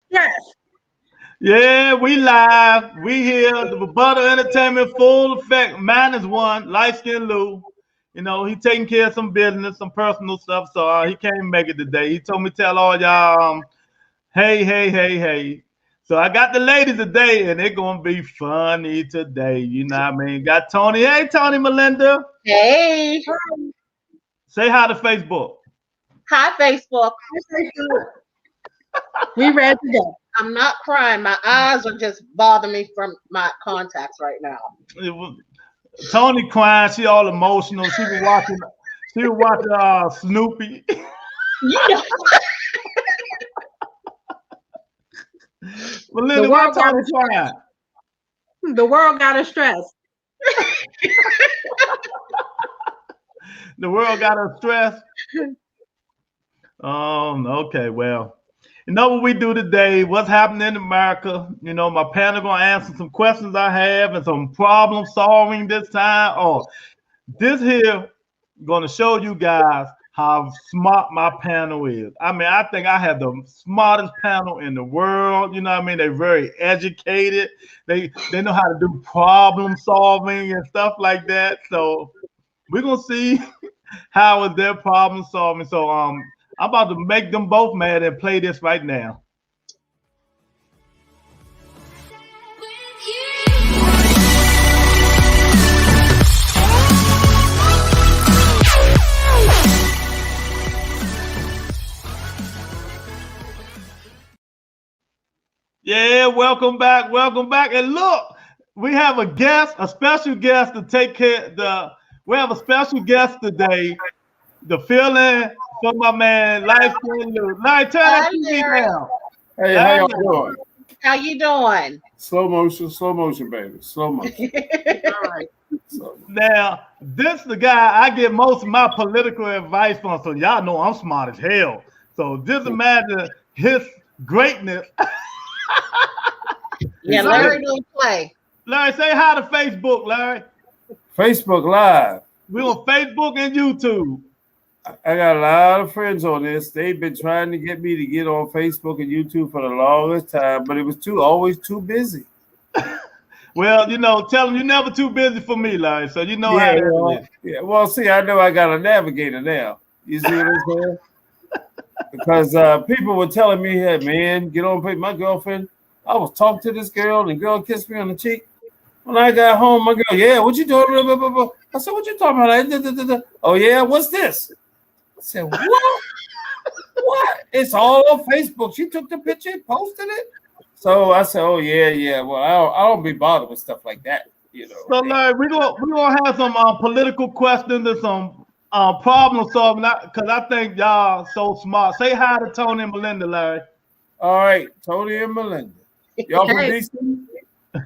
Yes. Yeah, we live. We here. The Butter Entertainment full effect. Mine is one. Light skin Lou. You know, he taking care of some business, some personal stuff, so he can't make it today. He told me tell all y'all, hey, hey, hey, hey. So I got the ladies today, and they're gonna be funny today. You know what I mean? Got Tony. Hey, Tony, Melinda. Hey, Say hi to Facebook. hi Facebook. We read today. I'm not crying. My eyes are just bothering me from my contacts right now. It was, Tony crying. She all emotional. She was watching. She was watching Snoopy. You know, The Melinda, why world got Tony us. crying? The world got us stressed. The world got us stressed. Okay, well, you know what we do today? What's happening in America? You know, my panel gonna answer some questions I have and some problem solving this time. Oh, this here gonna show you guys how smart my panel is. I mean, I think I have the smartest panel in the world. You know what I mean? They're very educated. They know how to do problem solving and stuff like that. So we're gonna see how is their problem solving. So I'm about to make them both mad and play this right now. Yeah, welcome back. And look, we have a guest, a special guest to take care. We have a special guest today. The feeling for my man, Life Lou. Like, turn that hi TV Larry. down. Hey, how Larry. y'all doing? How you doing? Slow motion, baby. Slow motion. All right. Slow motion. Now, this the guy I get most of my political advice from, so y'all know I'm smart as hell. So just imagine his greatness. Yeah, Larry don't play. Larry, say hi to Facebook, Larry. Facebook Live. We're on Facebook and YouTube. I got a lot of friends on this. They've been trying to get me to get on Facebook and YouTube for the longest time, but it was always too busy. Well, you know, tell them you're never too busy for me, Larry. So you know how Yeah, that well, is. yeah. Well, see, I know I got a navigator now. You see what I'm saying? Because people were telling me, "Hey, man, get on my girlfriend." I was talking to this girl, and the girl kissed me on the cheek. When I got home, my girl, yeah, what you doing? Blah, blah, blah, blah. I said, what you talking about? Oh, yeah, what's this? I said, what? What? It's all on Facebook. She took the picture and posted it. So I said, oh, yeah. Well, I don't be bothered with stuff like that, you know. So Larry, we're gonna have some political questions and some problem solving. Because I think y'all so smart. Say hi to Tony and Melinda, Larry. All right, Tony and Melinda. Y'all from Hey. DC?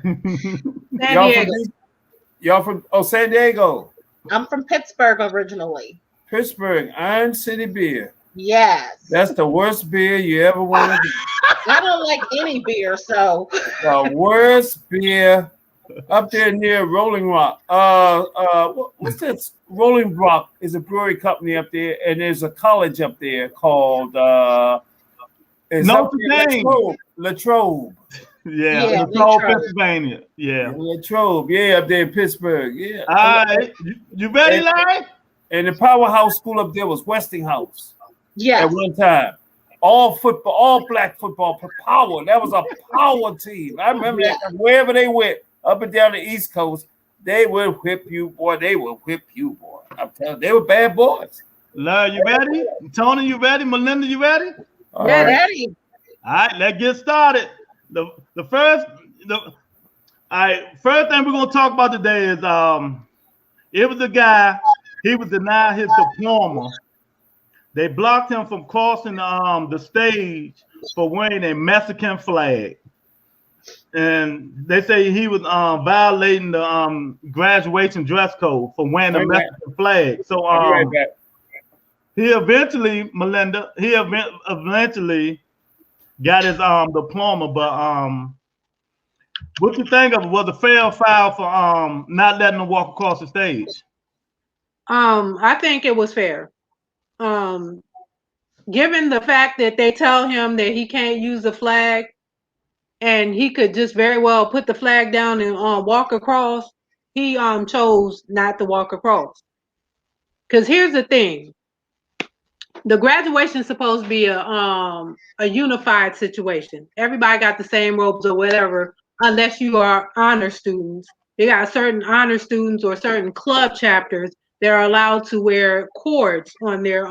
San Y'all Diego. from DC? Y'all from San Diego, I'm from Pittsburgh originally. Pittsburgh, Iron City beer. Yes. That's the worst beer you ever want to drink. I don't like any beer, so The worst beer up there near Rolling Rock. What's that? Rolling Rock is a brewery company up there, and there's a college up there called it's up Notre there, Dame. Latrobe. Yeah, Yeah, Latrobe, Latrobe. Pennsylvania. Yeah. Latrobe, yeah, up there in Pittsburgh. Yeah. All right, you ready, Larry? And the powerhouse school up there was Westinghouse yes. at one time. All football, all black football, power. That was a power team. I remember that wherever they went, up and down the East Coast, they would whip you, boy. They would whip you, boy. I'm telling you, they were bad boys. Larry, you ready? Tony, you ready? Melinda, you ready? All Yeah, right. Ready? All right, let's get started. The first thing we're gonna talk about today is it was a guy, he was denied his diploma. They blocked him from crossing the stage for wearing a Mexican flag. And they say he was violating the graduation dress code for wearing a Mexican flag. So I'll be right back. he eventually, Melinda, eventually got his diploma, but what you think of it? Was a fair foul for not letting him walk across the stage? I think it was fair. given the fact that they tell him that he can't use the flag and he could just very well put the flag down and walk across, he chose not to walk across. Because here's the thing. The graduation is supposed to be a unified situation. Everybody got the same robes or whatever, unless you are honor students. They got certain honor students or certain club chapters that are allowed to wear cords on their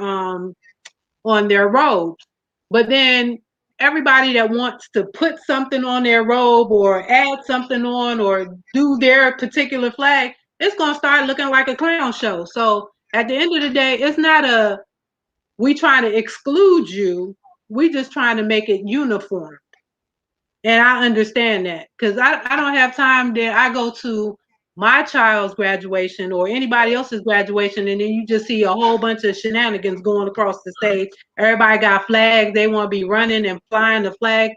robes. But then everybody that wants to put something on their robe or add something on or do their particular flag, it's gonna start looking like a clown show. So at the end of the day, it's not a we trying to exclude you. We just trying to make it uniform. And I understand that because I don't have time that I go to my child's graduation or anybody else's graduation and then you just see a whole bunch of shenanigans going across the stage. Everybody got flags. They want to be running and flying the flag.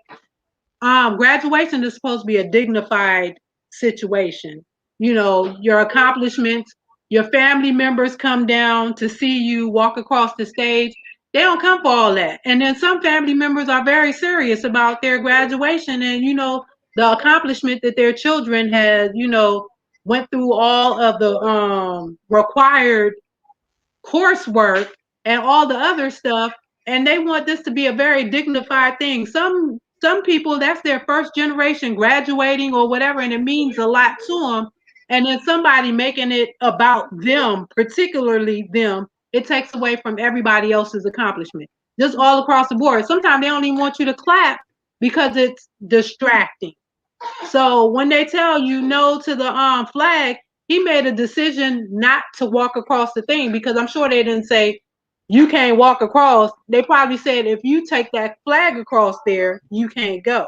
Graduation is supposed to be a dignified situation. You know, your accomplishments, your family members come down to see you walk across the stage. They don't come for all that. And then some family members are very serious about their graduation and, you know, the accomplishment that their children had, you know, went through all of the required coursework and all the other stuff, and they want this to be a very dignified thing. Some people, that's their first generation graduating or whatever, and it means a lot to them. And then somebody making it about them, particularly them, it takes away from everybody else's accomplishment. Just all across the board. Sometimes they don't even want you to clap because it's distracting. So when they tell you no to the flag, he made a decision not to walk across the thing because I'm sure they didn't say you can't walk across. They probably said if you take that flag across there, you can't go.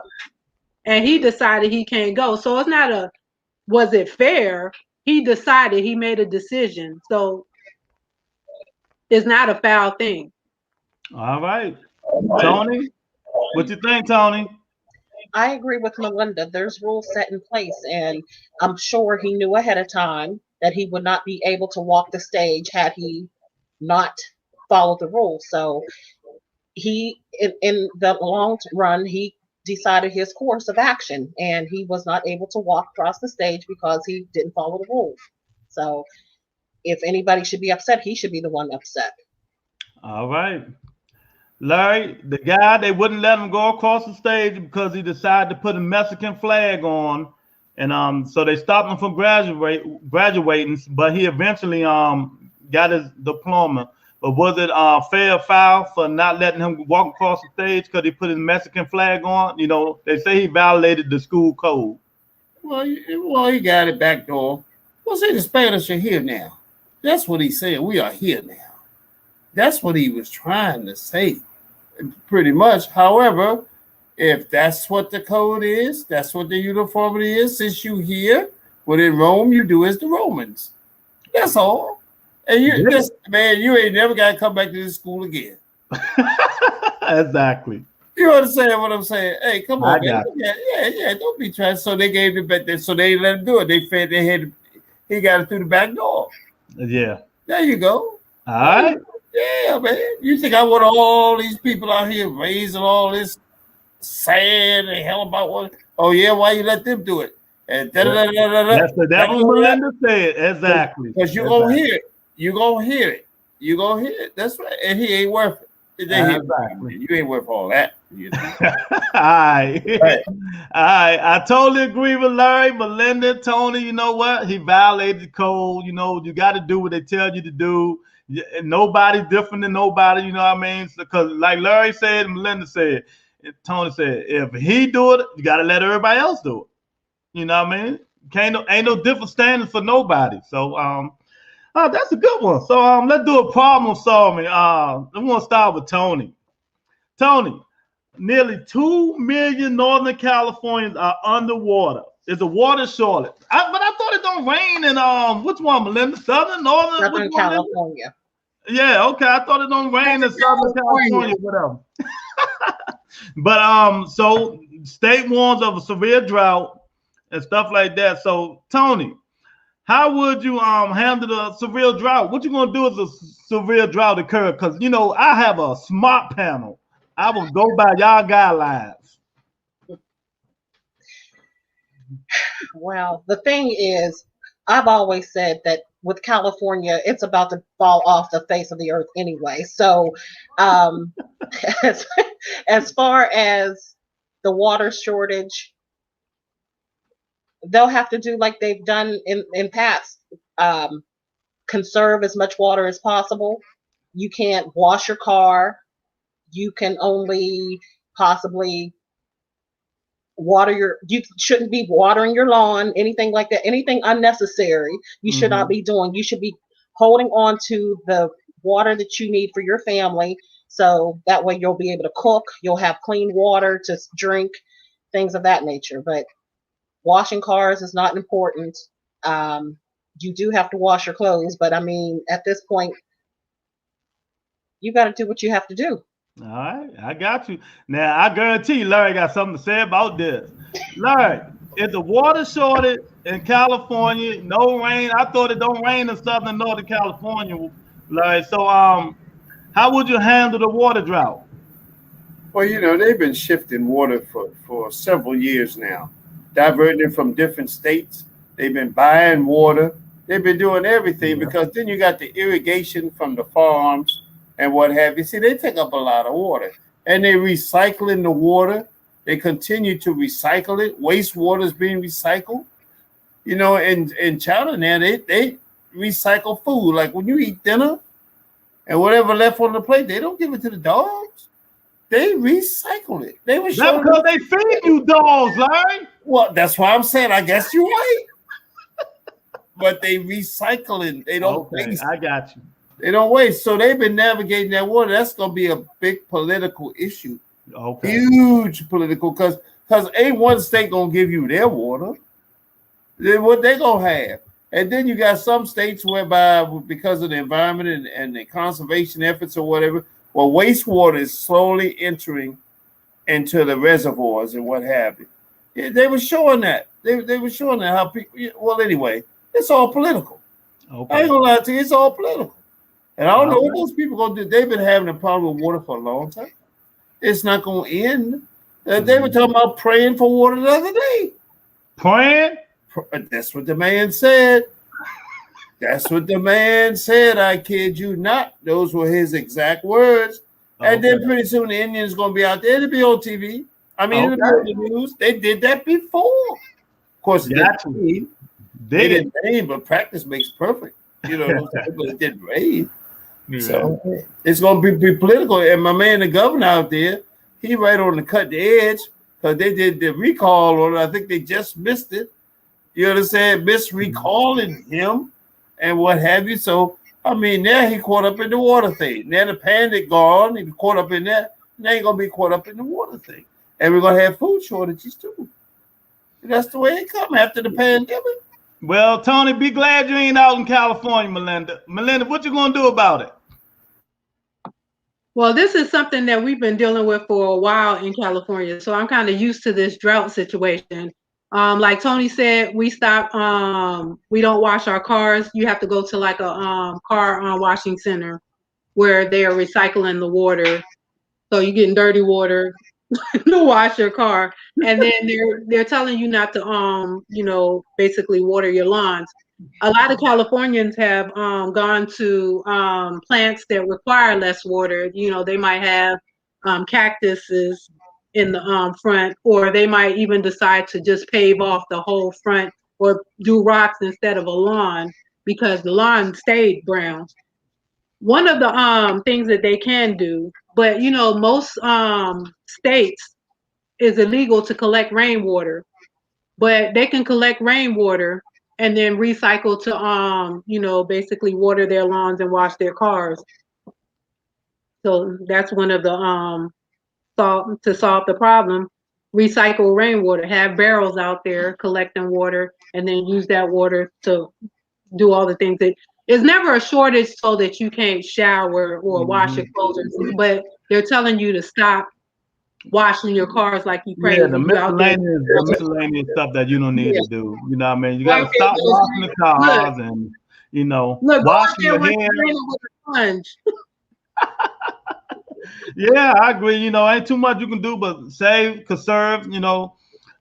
And he decided he can't go. So it's not a was it fair? He decided, he made a decision. So it's not a foul thing. All right. Tony, what you think, Tony? I agree with Melinda. There's rules set in place, and I'm sure he knew ahead of time that he would not be able to walk the stage had he not followed the rules. So he, in the long run, he decided his course of action, and he was not able to walk across the stage because he didn't follow the rules. So if anybody should be upset, he should be the one upset. All right. Larry, the guy, they wouldn't let him go across the stage because he decided to put a Mexican flag on. And so they stopped him from graduating, but he eventually got his diploma. But was it fair or foul for not letting him walk across the stage because he put his Mexican flag on? You know, they say he violated the school code. Well, he got it back door. Well, see, the Spanish are here now. That's what he said. We are here now. That's what he was trying to say, pretty much. However, if that's what the code is, that's what the uniformity is, since you here, what in Rome you do as the Romans. That's all. And you just, man, you ain't never got to come back to this school again. Exactly. You understand what I'm saying? Hey, come on, man. Yeah, don't be trying. So they gave the back, so they let him do it. They fed their head. He got it through the back door. Yeah. There you go. All right. Yeah, man. You think I want all these people out here raising all this sand and hell about what? Oh, yeah, why you let them do it? And That's what Melinda said. Exactly. Because you're going to hear it. You're going to hear it. You're going to hear it. That's right. And he ain't worth it. Exactly. You ain't worth all that. You know? All right. Right. All right. I totally agree with Larry, Melinda, Tony. You know what? He violated the code. You know, you got to do what they tell you to do. Nobody's different than nobody. You know what I mean? Because like Larry said, and Melinda said, and Tony said, if he do it, you got to let everybody else do it. You know what I mean? Ain't no different standards for nobody. So that's a good one. So let's do a problem solving. I'm gonna start with Tony. Tony, nearly 2 million Northern Californians are underwater. There's a water shortage. But I thought it don't rain in which one, Melinda? Southern, Northern, Southern California. Yeah, okay. I thought it don't rain in Southern California, whatever. But so state warns of a severe drought and stuff like that. So Tony, How would you handle the severe drought? What you gonna do if a severe drought occur? Because you know I have a smart panel. I will go by y'all guidelines. Well, the thing is, I've always said that with California, it's about to fall off the face of the earth anyway. So, um, as, as far as the water shortage, they'll have to do like they've done in past. Conserve as much water as possible. You can't wash your car. You can only possibly you shouldn't be watering your lawn, anything like that, anything unnecessary you should not be doing. You should be holding on to the water that you need for your family, so that way you'll be able to cook, you'll have clean water to drink, things of that nature. But washing cars is not important. You do have to wash your clothes, but I mean, at this point, you got to do what you have to do. All right, I got you. Now I guarantee you, Larry got something to say about this. Larry, is the water shortage in California? No rain. I thought it don't rain in Southern and Northern California, Larry. So how would you handle the water drought? Well, you know, they've been shifting water for several years now, diverting it from different states. They've been buying water. They've been doing everything because then you got the irrigation from the farms and what have you. See, they take up a lot of water and they're recycling the water. They continue to recycle it. Wastewater is being recycled. You know, in China now, they recycle food. Like when you eat dinner and whatever left on the plate, they don't give it to the dogs. They recycle it. They were That's because they feed you dogs, Larry. Well, that's why I'm saying I guess you're right. But they recycle it. They don't waste. I got you. They don't waste. So they've been navigating that water. That's going to be a big political issue. Okay. Huge political, because ain't one state going to give you their water. Then what they going to have? And then you got some states whereby, because of the environment and the conservation efforts or whatever, well, wastewater is slowly entering into the reservoirs and what have you. Yeah, they were showing that. They were showing that how people, well, anyway, it's all political. Okay. I ain't gonna lie to you, it's all political. And I don't know what those people gonna do. They've been having a problem with water for a long time. It's not gonna end. They were talking about praying for water the other day. Praying? That's what the man said. That's what the man said. I kid you not. Those were his exact words. And then pretty soon the Indians gonna be out there to be on TV. I mean, it'll be on the news. They did that before. Of course, they didn't rain, but practice makes perfect. You know, but it didn't rain. Yeah. So it's gonna be political. And my man, the governor out there, he right on the cutting edge because they did the recall on it. I think they just missed it. You understand? Miss recalling him and what have you. So I mean, now he caught up in the water thing. Now the pandemic gone, he caught up in that. Now he's gonna be caught up in the water thing. And we're gonna have food shortages too. And that's the way it come after the pandemic. Well, Tony, be glad you ain't out in California, Melinda. Melinda, what you gonna do about it? Well, this is something that we've been dealing with for a while in California, so I'm kind of used to this drought situation. Like Tony said, we don't wash our cars. You have to go to like a car washing center where they are recycling the water. So you're getting dirty water to wash your car, and then they're telling you not to basically water your lawns. A lot of Californians have gone to plants that require less water. You know, they might have cactuses in the front, or they might even decide to just pave off the whole front or do rocks instead of a lawn because the lawn stayed brown. One of the things that they can do, but you know, most states is illegal to collect rainwater, but they can collect rainwater and then recycle to basically water their lawns and wash their cars. So that's one of the to solve the problem. Recycle rainwater, have barrels out there collecting water, and then use that water to do all the things that it's never a shortage so that you can't shower or wash your clothes, but they're telling you to stop washing your cars like you Yeah, crazy. You out there. the miscellaneous stuff that you don't need Yeah. to do. You know what I mean? You got to Okay, stop so washing the look, cars and, you know, look, go out washing there your with hair. a sponge. Yeah, I agree. You know, ain't too much you can do but save, conserve, you know,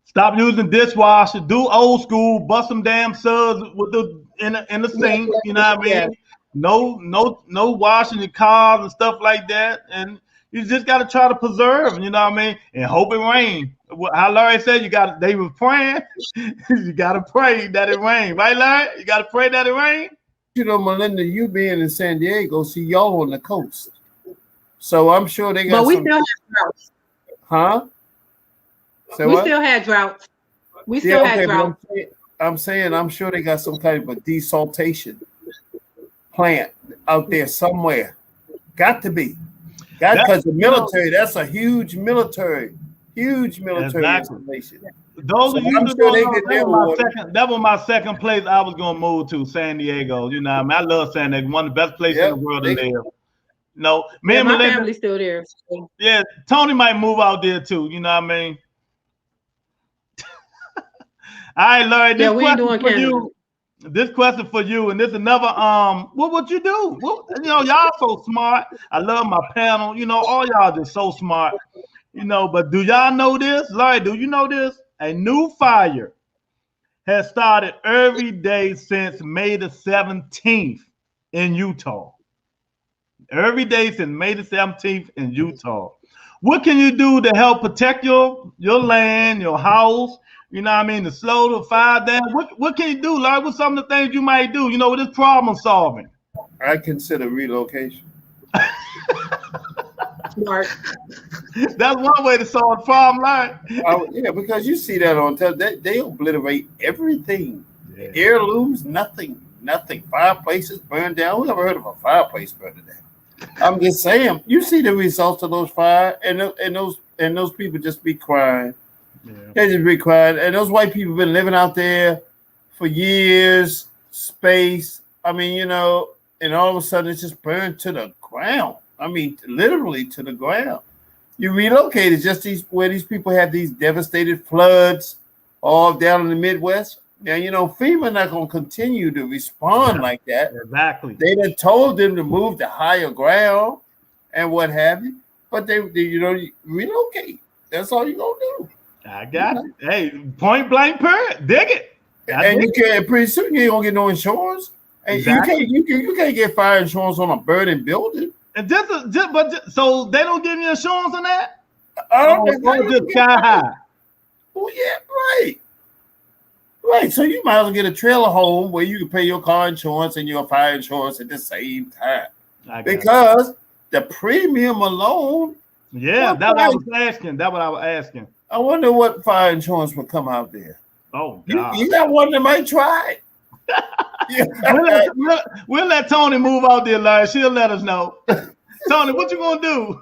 stop using dishwasher, do old school, bust some damn suds with the in the sink, you know what I Yeah. mean? No washing your cars and stuff like that. And you just gotta try to preserve, you know what I mean? And hope it rain. How Larry said they were praying. You gotta pray that it rain, right, Larry? You gotta pray that it rain. You know, Melinda, you being in San Diego, see y'all on the coast. So I'm sure they got But we some. still had droughts. Huh? Say We what? still had droughts. We Yeah, still had okay, but droughts. I'm saying I'm sure they got some kind of a desaltation plant out there somewhere. Got to be. Because the military, that's a huge military Exactly. installation. Those So of you I'm that sure they don't know, get their water. that was my second place I was gonna move to, San Diego. You know what I mean? I love San Diego, one of the best places in the world to live. No, me Yeah, and my Melinda, family's still there. So. yeah, Tony might move out there too, you know what I mean? All right, Larry, Yeah, this we ain't question doing for Canada. you. This question for you, and this another what would you do? You know, y'all so smart. I love my panel. You know, all y'all just so smart. You know, but do y'all know this? Larry, do you know this? A new fire has started every day since May the 17th in Utah. Every day since May the 17th in Utah. What can you do to help protect your land, your house? You know what I mean? To slow the fire down. What can you do, Larry? What's some of the things you might do? You know, with this problem solving. I consider relocation. Smart. That's one way to solve the problem, Larry. Yeah, because you see that on television. They obliterate everything. Yeah. Heirlooms, nothing. Fireplaces burned down. Who ever heard of a fireplace burning down? I'm just saying, you see the results of those fires, and those people just be crying. Yeah. They just be crying, and those white people been living out there for years. Space, I mean, you know, and all of a sudden it's just burned to the ground. I mean, literally to the ground. You relocate it just where these people have these devastated floods all down in the Midwest. Now, you know, FEMA not going to continue to respond like that. Exactly. They done told them to move to higher ground and what have you, but they you know, relocate. That's all you're going to do. I got it. Hey, point blank period. Dig it. And you can't, pretty soon you ain't going to get no insurance. And exactly. you can't get fire insurance on a burning building. And so they don't give you insurance on that? Just sky high. Well, yeah, right. Right, so you might as well get a trailer home where you can pay your car insurance and your fire insurance at the same time. Because the premium alone. Yeah, that's what I was asking. That's what I was asking. I wonder what fire insurance would come out there. Oh, God. You got one that might try it. We'll let Tony move out there, Larry. She'll let us know. Tony, what you gonna do?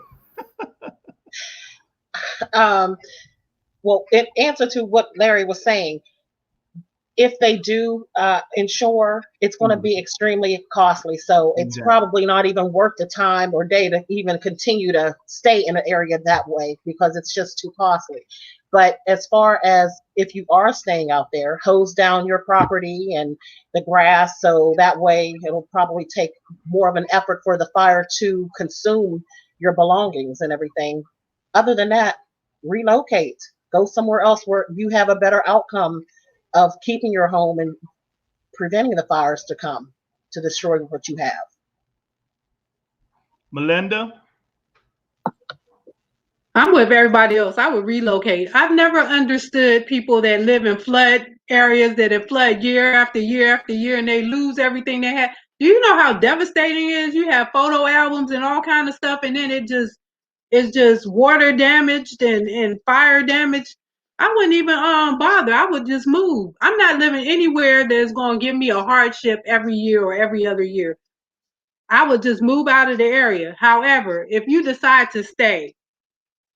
Well, in answer to what Larry was saying, if they do insure, it's going to be extremely costly. So it's probably not even worth the time or day to even continue to stay in an area that way because it's just too costly. But as far as if you are staying out there, hose down your property and the grass. So that way it'll probably take more of an effort for the fire to consume your belongings and everything. Other than that, relocate, go somewhere else where you have a better outcome of keeping your home and preventing the fires to come to destroy what you have. Melinda? I'm with everybody else. I would relocate. I've never understood people that live in flood areas that have flood year after year after year and they lose everything they had. Do you know how devastating it is? You have photo albums and all kind of stuff and then it's just water damaged and fire damaged. I wouldn't even bother. I would just move. I'm not living anywhere that's going to give me a hardship every year or every other year. I would just move out of the area. However, if you decide to stay,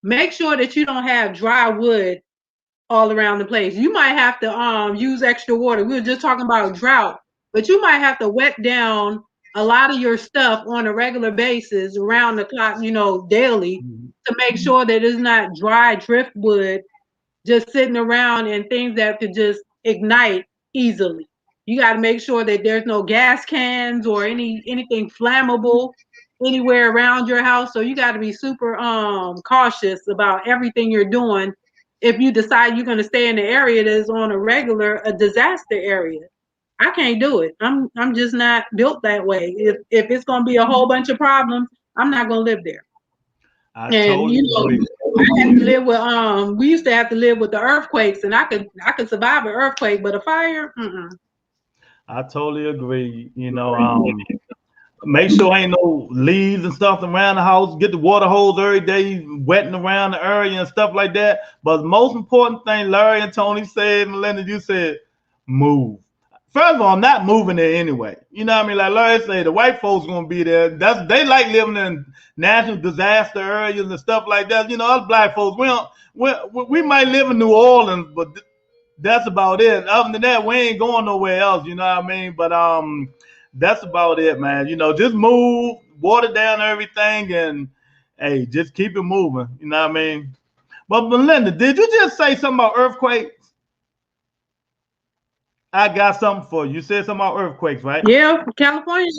make sure that you don't have dry wood all around the place. You might have to use extra water. We were just talking about drought, but you might have to wet down a lot of your stuff on a regular basis, around the clock, daily, to make sure that it's not dry driftwood just sitting around and things that could just ignite easily. You got to make sure that there's no gas cans or anything flammable anywhere around your house. So you got to be super cautious about everything you're doing if you decide you're going to stay in the area that's on a disaster area. I can't do it. I'm just not built that way. If it's going to be a whole bunch of problems, I'm not going to live there. I And totally agree. I had to live with we used to have to live with the earthquakes, and I could survive an earthquake, but a fire, I totally agree. Make sure ain't no leaves and stuff around the house. Get the water hose every day, wetting around the area and stuff like that. But the most important thing, Larry and Tony said, Melinda, you said, move. First of all, I'm not moving there anyway. You know what I mean? Like Larry said, the white folks gonna be there. They like living in national disaster areas and stuff like that. Us black folks, we might live in New Orleans, but that's about it. Other than that, we ain't going nowhere else. You know what I mean? But that's about it, man. Just move, water down everything, and hey, just keep it moving. You know what I mean? But Melinda, did you just say something about earthquakes? I got something for you. You said something about earthquakes, right? Yeah, California.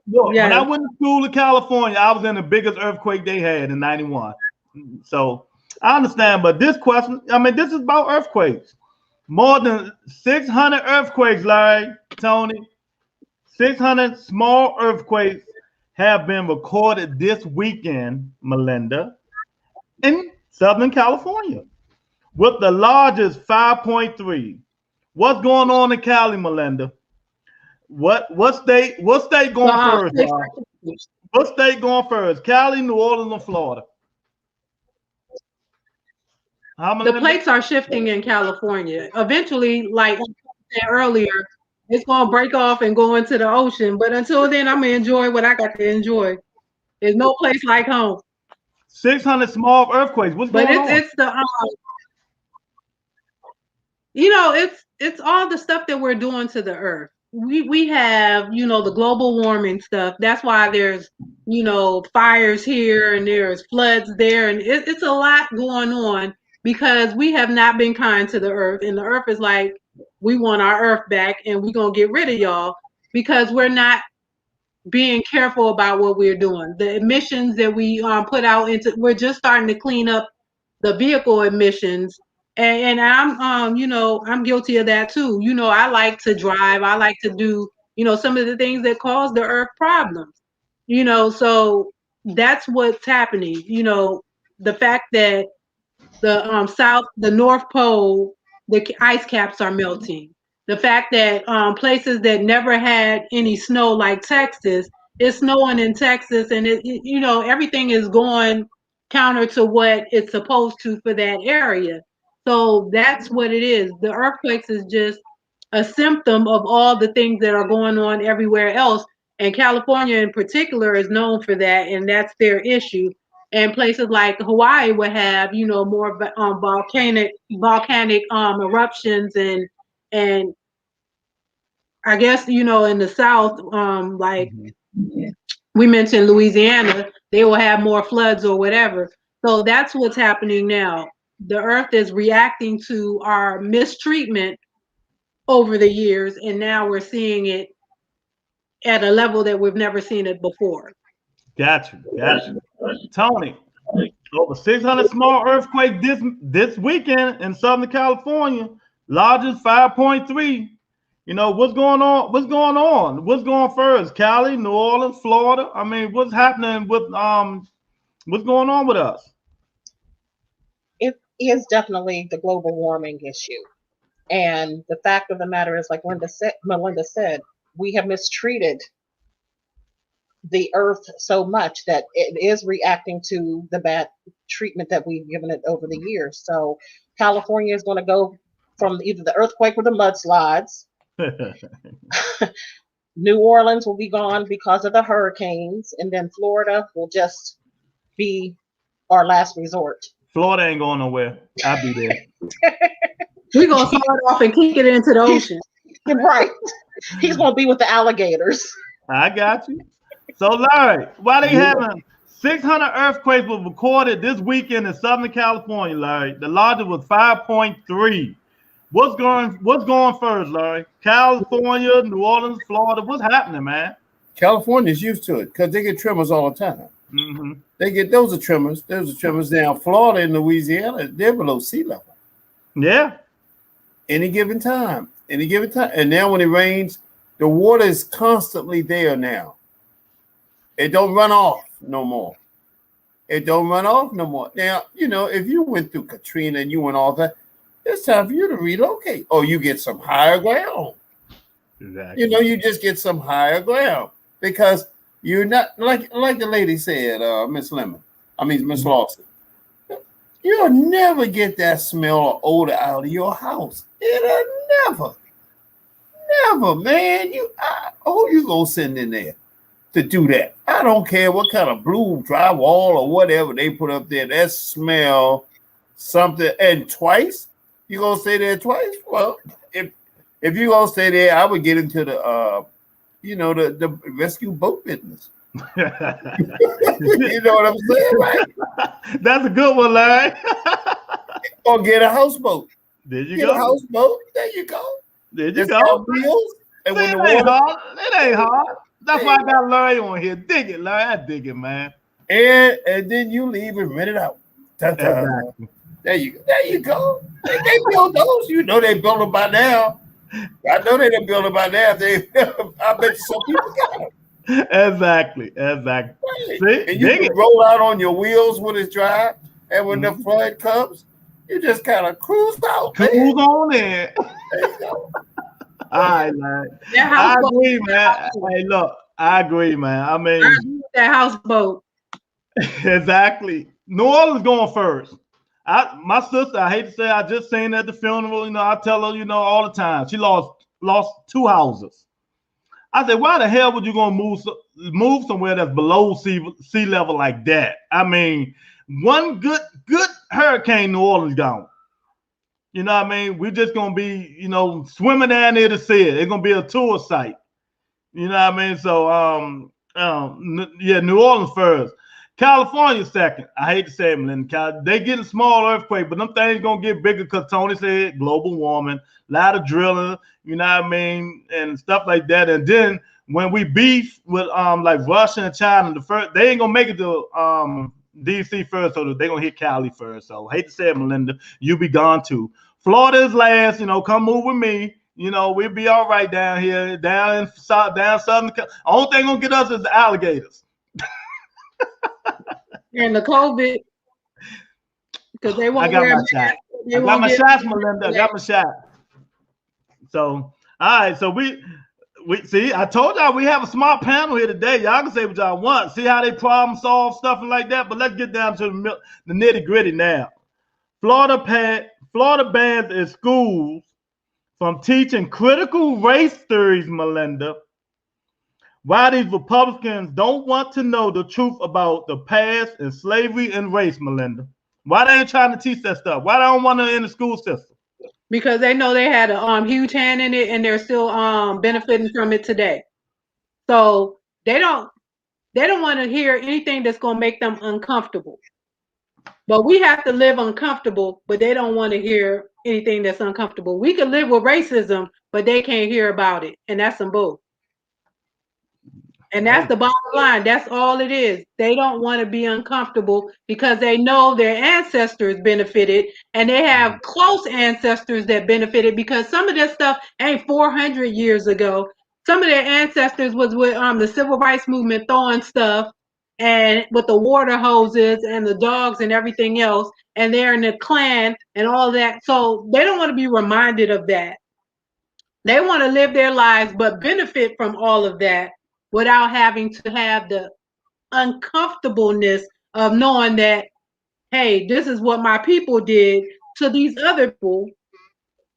Look, when I went to school in California, I was in the biggest earthquake they had in '91. So I understand, but this question, this is about earthquakes. More than 600 earthquakes, Larry, Tony. 600 small earthquakes have been recorded this weekend, Melinda, in Southern California, with the largest 5.3. What's going on in Cali, Melinda? What state going first? What state going first? Cali, New Orleans, or Florida? The plates are shifting in California. Eventually, like I said earlier, it's gonna break off and go into the ocean. But until then, I'm gonna enjoy what I got to enjoy. There's no place like home. 600 small earthquakes. What's going on? It's the it's all the stuff that we're doing to the earth. We have the global warming stuff. That's why there's fires here and there's floods there, and it's a lot going on because we have not been kind to the earth, and the earth is like, we want our earth back, and we're gonna get rid of y'all because we're not being careful about what we're doing. The emissions that we put out we're just starting to clean up the vehicle emissions. And I'm I'm guilty of that too. I like to drive. I like to do some of the things that cause the earth problems. So that's what's happening. The fact that the North Pole, the ice caps are melting. The fact that places that never had any snow, like Texas, it's snowing in Texas, and everything is going counter to what it's supposed to for that area. So that's what it is. The earthquakes is just a symptom of all the things that are going on everywhere else. And California in particular is known for that, and that's their issue. And places like Hawaii would have, more volcanic eruptions, and I guess in the South, like we mentioned Louisiana, they will have more floods or whatever. So that's what's happening now. The earth is reacting to our mistreatment over the years, and now we're seeing it at a level that we've never seen it before. Gotcha. Tony, over 600 small earthquake this weekend in Southern California, largest 5.3. What's going on? What's going first? Cali, New Orleans, Florida? What's happening with what's going on with us? It is definitely the global warming issue. And the fact of the matter is, like Melinda said, we have mistreated the earth so much that it is reacting to the bad treatment that we've given it over the years. So California is going to go from either the earthquake or the mudslides. New Orleans will be gone because of the hurricanes, and then Florida will just be our last resort. Florida ain't going nowhere. I'll be there. We're going to start off and kick it into the ocean. Right. He's gonna be with the alligators. I got you. So, Larry, why they having 600 earthquakes were recorded this weekend in Southern California, Larry? The largest was 5.3. What's going first, Larry? California, New Orleans, Florida. What's happening, man? California's used to it because they get tremors all the time. Mm-hmm. They get those are tremors. Those are tremors down Florida and Louisiana. They're below sea level. Yeah. Any given time. And now when it rains, the water is constantly there now. It don't run off no more. Now, if you went through Katrina and you went all that, it's time for you to relocate. Or you get some higher ground. Exactly. You just get some higher ground because you're not like the lady said, Miss Lawson. You'll never get that smell or odor out of your house. It'll never, man. Who you gonna send in there to do that? I don't care what kind of blue drywall or whatever they put up there. That smell something. And twice, you gonna stay there twice? Well, if you gonna stay there, I would get into the the rescue boat business. You know what I'm saying, right? That's a good one, Larry. Or get a houseboat. There you Get go. a houseboat. There you go. There you go. Wheels. And See, when the it ain't water, hard. It ain't hard. That's why I got Larry on here. Dig it, Larry. I dig it, man. and then you leave and rent it out. Exactly. There you go. They build those. They built them by now. I know they didn't build them by now. I bet you some people got them. Exactly. Right. See, And you can roll out on your wheels when it's dry, and when the flood comes, you just kind of cruise out. Cruise on in. There you go. All right, man. I agree, man. Hey, look, I agree, man. I mean, I agree with that houseboat. exactly. New Orleans going first. My sister, I hate to say, I just seen her at the funeral. I tell her, all the time. She lost 2 houses. I said, why the hell would you gonna move somewhere that's below sea level like that? I mean, one good hurricane, New Orleans gone. You know what I mean? We're just gonna be, swimming down there to see it. It's gonna be a tour site. You know what I mean? So, New Orleans first. California second. I hate to say it, Melinda. They getting small earthquake, but them things gonna get bigger because Tony said global warming, a lot of drilling, you know what I mean, and stuff like that. And then when we beef with like Russia and China, they ain't gonna make it to DC first, so they're gonna hit Cali first. So hate to say it, Melinda, you be gone too. Florida is last. Come move with me. We'll be all right down here, down southern. Only thing gonna get us is the alligators. And the COVID, because they won't wear masks. I got my shots, Melinda. I got my shot. So, all right. So we see. I told y'all we have a smart panel here today. Y'all can say what y'all want. See how they problem solve stuff and like that. But let's get down to the nitty gritty now. Florida bans its schools from teaching critical race theories, Melinda. Why these Republicans don't want to know the truth about the past and slavery and race, Melinda? Why they ain't trying to teach that stuff? Why they don't want it in the school system? Because they know they had a huge hand in it, and they're still benefiting from it today. So they don't want to hear anything that's going to make them uncomfortable. But we have to live uncomfortable, but they don't want to hear anything that's uncomfortable. We can live with racism, but they can't hear about it, and that's some bull. And that's the bottom line. That's all it is. They don't want to be uncomfortable because they know their ancestors benefited, and they have close ancestors that benefited because some of this stuff ain't 400 years ago. Some of their ancestors was with the civil rights movement throwing stuff and with the water hoses and the dogs and everything else, and they're in the Klan and all that. So they don't want to be reminded of that. They want to live their lives but benefit from all of that without having to have the uncomfortableness of knowing that, hey, this is what my people did to these other people,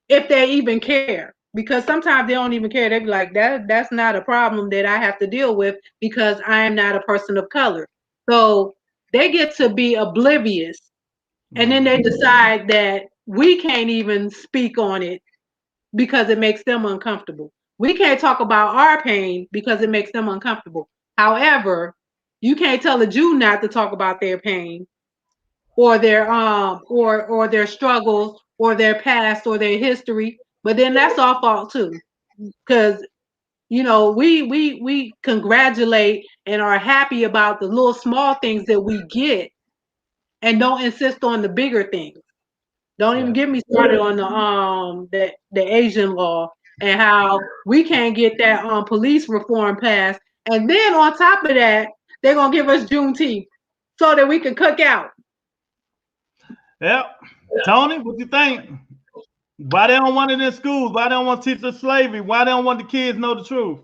if they even care. Because sometimes they don't even care. They be like, that's not a problem that I have to deal with because I am not a person of color. So they get to be oblivious. And then they decide that we can't even speak on it because it makes them uncomfortable. We can't talk about our pain because it makes them uncomfortable. However, you can't tell a Jew not to talk about their pain or their struggles or their past or their history. But then that's our fault too, because we congratulate and are happy about the little small things that we get, and don't insist on the bigger things. Don't even get me started on the Asian law and how we can't get that police reform passed, and then on top of that, they're gonna give us Juneteenth so that we can cook out. Yep. Tony, what you think? Why they don't want it in schools? Why they don't want to teach us slavery? Why they don't want the kids know the truth?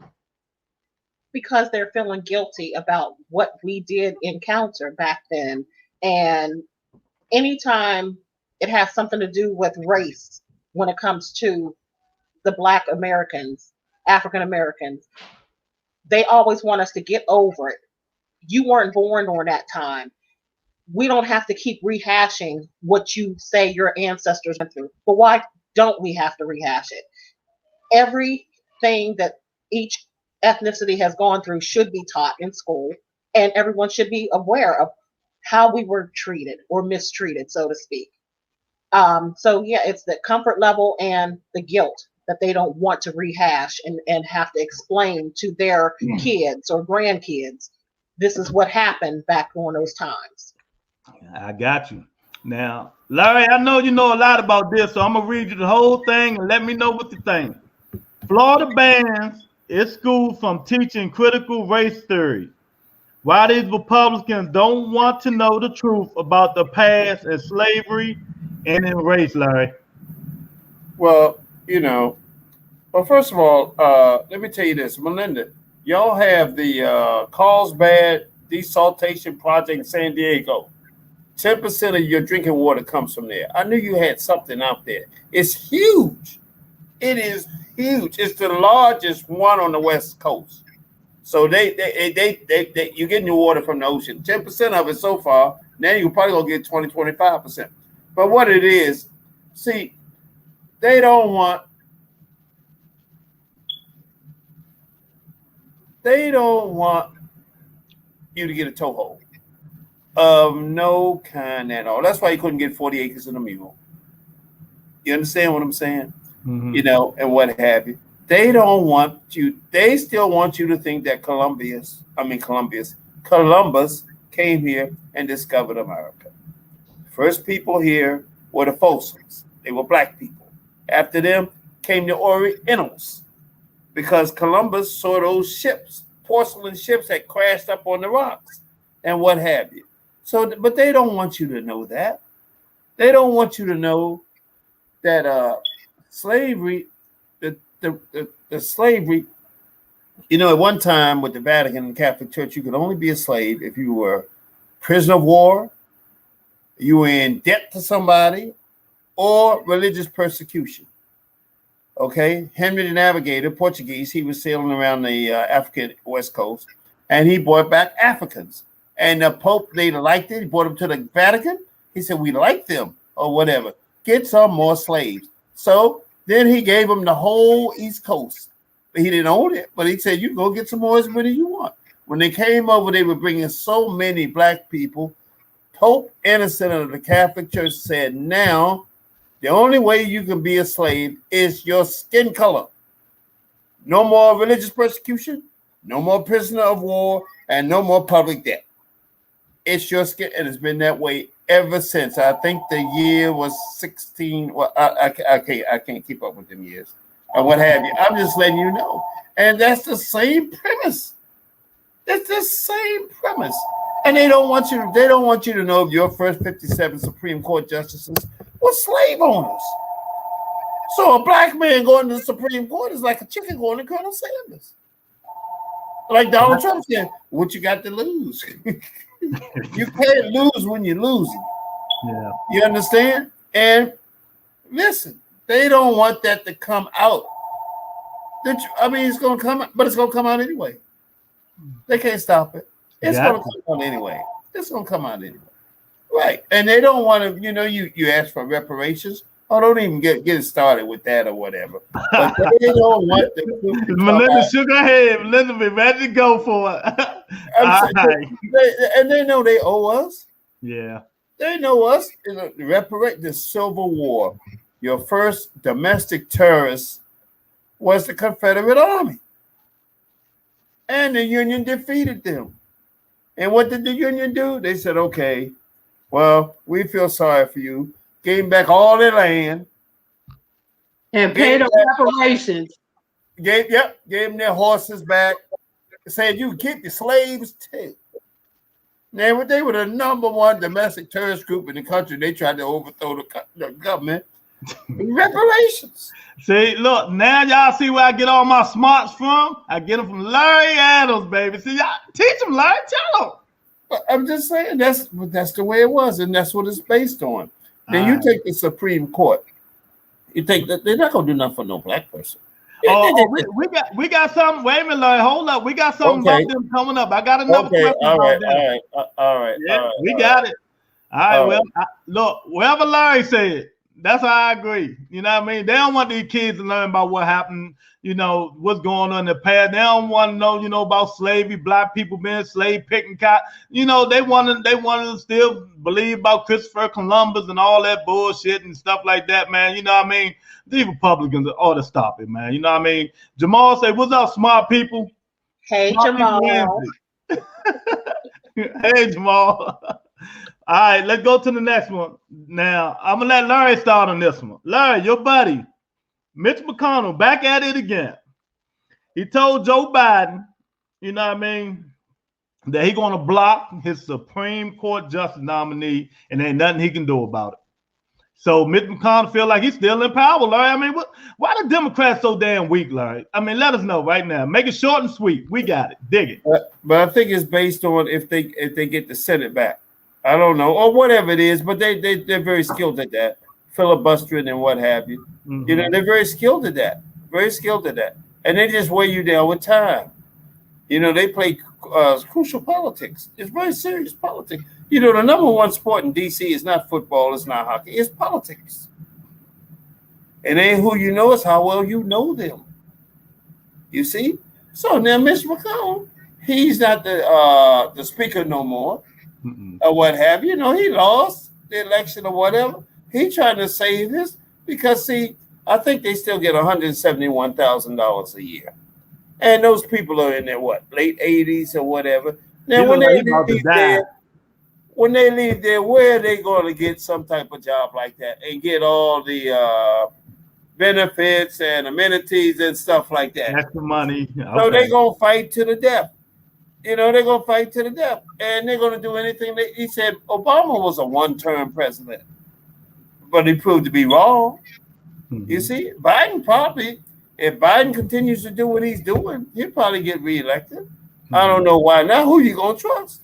Because they're feeling guilty about what we did encounter back then. And anytime it has something to do with race, when it comes to the Black Americans, African Americans, they always want us to get over it. You weren't born during that time. We don't have to keep rehashing what you say your ancestors went through. But why don't we have to rehash it? Everything that each ethnicity has gone through should be taught in school, and everyone should be aware of how we were treated or mistreated, so to speak. So yeah, it's the comfort level and the guilt that they don't want to rehash and have to explain to their kids or grandkids, this is what happened back during those times. I got you. Now, Larry, I know you know a lot about this, so I'm going to read you the whole thing and let me know what you think. Florida bans its schools from teaching critical race theory. Why these Republicans don't want to know the truth about the past and slavery and in race, Larry? Well, first of all, let me tell you this, Melinda, y'all have the Carlsbad Desaltation Project in San Diego. 10% of your drinking water comes from there. I knew you had something out there. It's huge. It is huge. It's the largest one on the West Coast. So you're getting your water from the ocean. 10% of it so far. Now you're probably gonna get 20-25%. But what it is, see, they don't want you to get a toehold of no kind at all. That's why you couldn't get 40 acres in a mule. You understand what I'm saying? Mm-hmm. And what have you. They don't want you. They still want you to think that Columbus came here and discovered America. First people here were the Folsoms. They were black people. After them came the Orientals, because Columbus saw those ships, porcelain ships that crashed up on the rocks and what have you. So, but they don't want you to know that. They don't want you to know that slavery, the slavery, at one time with the Vatican and the Catholic Church, you could only be a slave if you were prisoner of war, you were in debt to somebody, or religious persecution. Okay, Henry the Navigator, Portuguese, he was sailing around the African West Coast, and he brought back Africans. And the Pope, they liked it. He brought them to the Vatican. He said, we like them, or whatever. Get some more slaves. So then he gave them the whole East Coast. He didn't own it, but he said, you go get some more as many as you want. When they came over, they were bringing so many black people. Pope Innocent of the Catholic Church said, now, the only way you can be a slave is your skin color. No more religious persecution, no more prisoner of war, and no more public debt. It's your skin, and it's been that way ever since. I think the year was 16. Well, I can't keep up with them years, or what have you. I'm just letting you know, and that's the same premise. It's the same premise, and they don't want you. They don't want you to know your first 57 Supreme Court justices were slave owners. So a black man going to the Supreme Court is like a chicken going to Colonel Sanders. Like Donald Trump said, what you got to lose? You can't lose when you're losing. Yeah. You understand? And listen, they don't want that to come out. It's going to come out, but it's going to come out anyway. They can't stop it. It's going to come out anyway. It's going to come out anyway. Right. And they don't want to, you ask for reparations. Oh, don't even get started with that or whatever. But they don't want the truth to come Melinda out. shook her head. Melinda be ready to go for it. I'm saying, Right. and they know they owe us. Yeah. They know us. Reparate the Civil War. Your first domestic terrorist was the Confederate Army. And the Union defeated them. And what did the Union do? They said, okay, well, we feel sorry for you. Gave back all their land. And pay the reparations. Gave them their horses back. Said you keep the slaves too. Now, they were the number one domestic terrorist group in the country. They tried to overthrow the government. Reparations. See, look, now y'all see where I get all my smarts from? I get them from Larry Adams, baby. See, y'all teach them, Larry. Tell them. But I'm just saying that's the way it was, and that's what it's based on. Then you take the Supreme Court. You think that they're not gonna do nothing for no black person. We got something. Wait a minute, Larry. Hold up. We got something about them coming up. I got another question about them. All right. Yeah, we got it. All right. Well, look, wherever Larry said, that's how I agree. You know what I mean? They don't want these kids to learn about what happened, you know, what's going on in the past. They don't want to know, you know, about slavery, black people being slave picking cotton. You know, they want to still believe about Christopher Columbus and all that bullshit and stuff like that, man. You know what I mean? These Republicans ought to stop it, man. You know what I mean? Jamal say, "What's up, smart people?" Hey, Smart Jamal. Hey, Jamal. All right, let's go to the next one. Now, I'm going to let Larry start on this one. Larry, your buddy, Mitch McConnell, back at it again. He told Joe Biden, you know what I mean, that he's going to block his Supreme Court justice nominee and ain't nothing he can do about it. So Mitch McConnell feel like he's still in power, Larry. I mean, why the Democrats so damn weak, Larry? I mean, let us know right now. Make it short and sweet. We got it. Dig it. But I think it's based on if they get the Senate back. I don't know, or whatever it is, but they're very skilled at that, filibustering and what have you. Mm-hmm. You know, they're very skilled at that, and they just weigh you down with time. You know, they play crucial politics. It's very serious politics. You know, the number one sport in D.C. is not football, it's not hockey, it's politics. It ain't who you know, it's how well you know them. You see? So now Mitch McConnell, he's not the speaker no more. Or what have you. You know, he lost the election or whatever. He trying to save his because see, I think they still get $171,000 a year, and those people are in their late 80s or whatever. Now, when they leave there, where are they going to get some type of job like that and get all the benefits and amenities and stuff like that? Extra money. Okay. So they're gonna fight to the death. You know, they're going to fight to the death, and they're going to do anything. He said Obama was a one-term president, but he proved to be wrong. Mm-hmm. You see, Biden probably, if Biden continues to do what he's doing, he'll probably get reelected. Mm-hmm. I don't know why. Now, who you going to trust?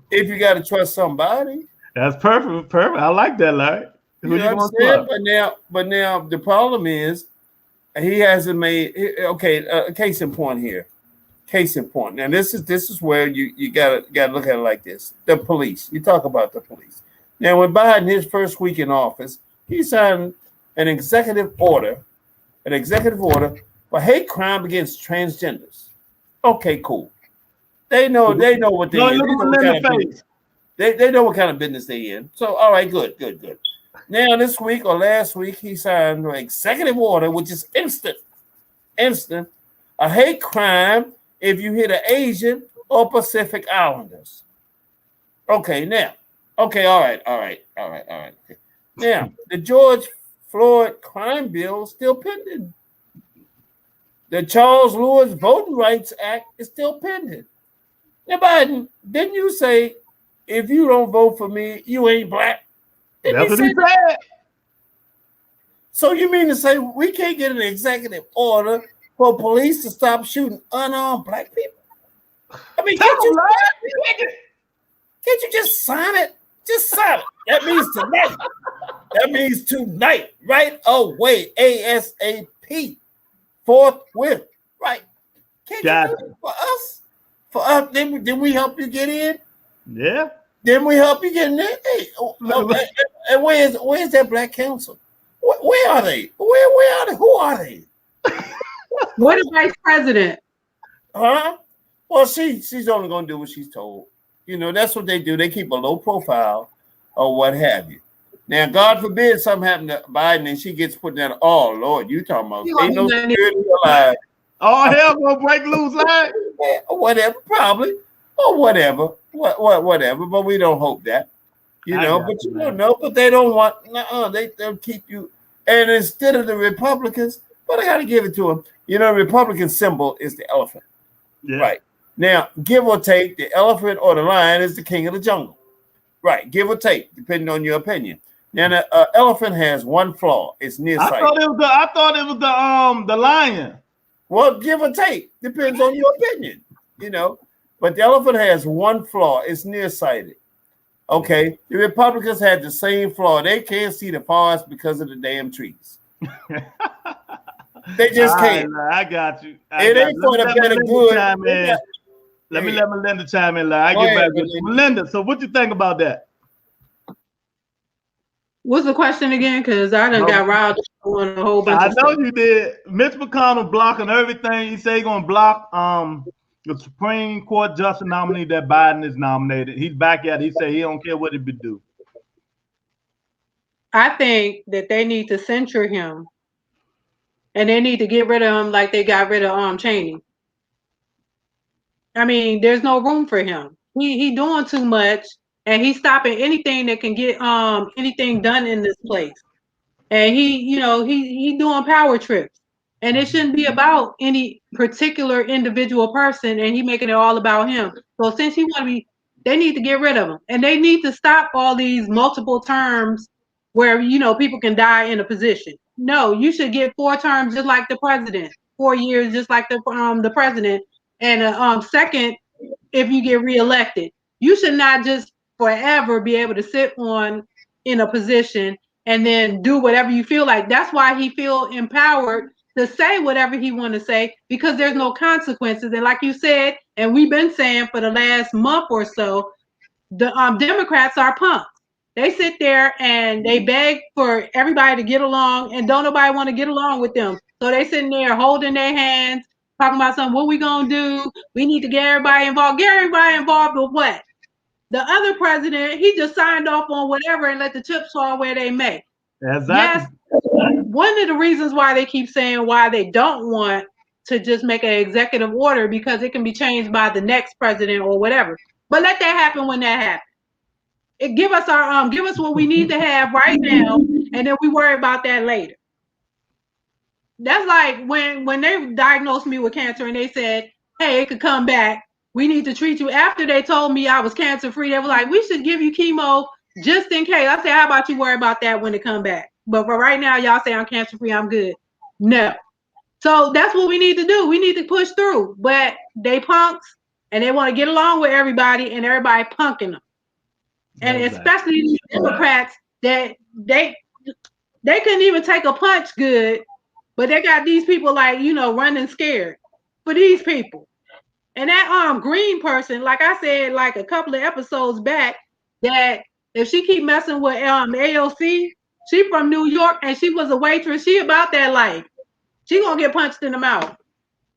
If you got to trust somebody. That's perfect. I like that, Larry. Who you going to trust? But now the problem is he hasn't made, a case in point here. Case in point. Now, this is where you gotta look at it like this. The police. You talk about the police. Now, when Biden, his first week in office, he signed an executive order for hate crime against transgenders. Okay, cool. They know what they in. They know what kind of business they in. So, all right, good. Now, this week or last week, he signed an executive order, which is instant, a hate crime if you hit an Asian or Pacific Islanders. All right. Now, the George Floyd crime bill is still pending. The Charles Lewis Voting Rights Act is still pending. Now, Biden, didn't you say, if you don't vote for me, you ain't black? That's what he said. So you mean to say we can't get an executive order for police to stop shooting unarmed black people? I mean, can't you just sign it? Just sign it. That means tonight. That means tonight, right away, ASAP, forthwith, right? Can't you do it for us? For us, then we help you get in? Yeah. Then we help you get in there. Hey, and where's that black council? Where are they? Where are they? Who are they? What is vice president? Huh? Well, she's only gonna do what she's told. You know, that's what they do. They keep a low profile or what have you. Now, God forbid something happen to Biden and she gets put down. Oh Lord, you talking about ain't no security alive. Oh hell, gonna break loose, like whatever, probably, or whatever, whatever. But we don't hope that, you know. But you don't know. But they don't want. They'll keep you. And instead of the Republicans, but I got to give it to them. You know, Republican symbol is the elephant, right? Now, give or take, the elephant or the lion is the king of the jungle, right? Give or take, depending on your opinion. Now, the elephant has one flaw. It's nearsighted. I thought it was the lion. Well, give or take, depends on your opinion, you know. But the elephant has one flaw. It's nearsighted. Okay, the Republicans had the same flaw. They can't see the forest because of the damn trees. They just can't. I got you. It ain't for the better good. Let me let Melinda chime in. I get back with you. Melinda, so what you think about that? What's the question again? Because I done got riled on a whole bunch of stuff. I know you did. Mitch McConnell blocking everything. He say he's gonna block the Supreme Court justice nominee that Biden is nominated. He's back at it. He said he don't care what it would do. I think that they need to censure him. And they need to get rid of him like they got rid of Cheney. I mean, there's no room for him. He doing too much, and he's stopping anything that can get anything done in this place. And he doing power trips. And it shouldn't be about any particular individual person, and he making it all about him. So since he want to be, they need to get rid of him. And they need to stop all these multiple terms where, you know, people can die in a position. No, you should get 4 terms just like the president, 4 years just like the president, and a second if you get reelected. You should not just forever be able to sit in a position and then do whatever you feel like. That's why he feel empowered to say whatever he want to say, because there's no consequences. And like you said, and we've been saying for the last month or so, the Democrats are punks. They sit there and they beg for everybody to get along, and don't nobody want to get along with them. So they sitting there holding their hands, talking about something. What we gonna do? We need to get everybody involved. Get everybody involved with what? The other president, he just signed off on whatever and let the chips fall where they may. Exactly. Yes, one of the reasons why they keep saying why they don't want to just make an executive order, because it can be changed by the next president or whatever. But let that happen when that happens. Give us what we need to have right now, and then we worry about that later. That's like when they diagnosed me with cancer and they said, hey, it could come back. We need to treat you. After they told me I was cancer free, they were like, we should give you chemo just in case. I said, how about you worry about that when it come back? But for right now, y'all say I'm cancer free, I'm good. No. So that's what we need to do. We need to push through. But they punks and they want to get along with everybody, and everybody punking them. And especially these Democrats that they couldn't even take a punch good, but they got these people like, you know, running scared for these people. And that green person, like I said, like a couple of episodes back, that if she keep messing with AOC, she from New York and she was a waitress. She about that life. She gonna get punched in the mouth.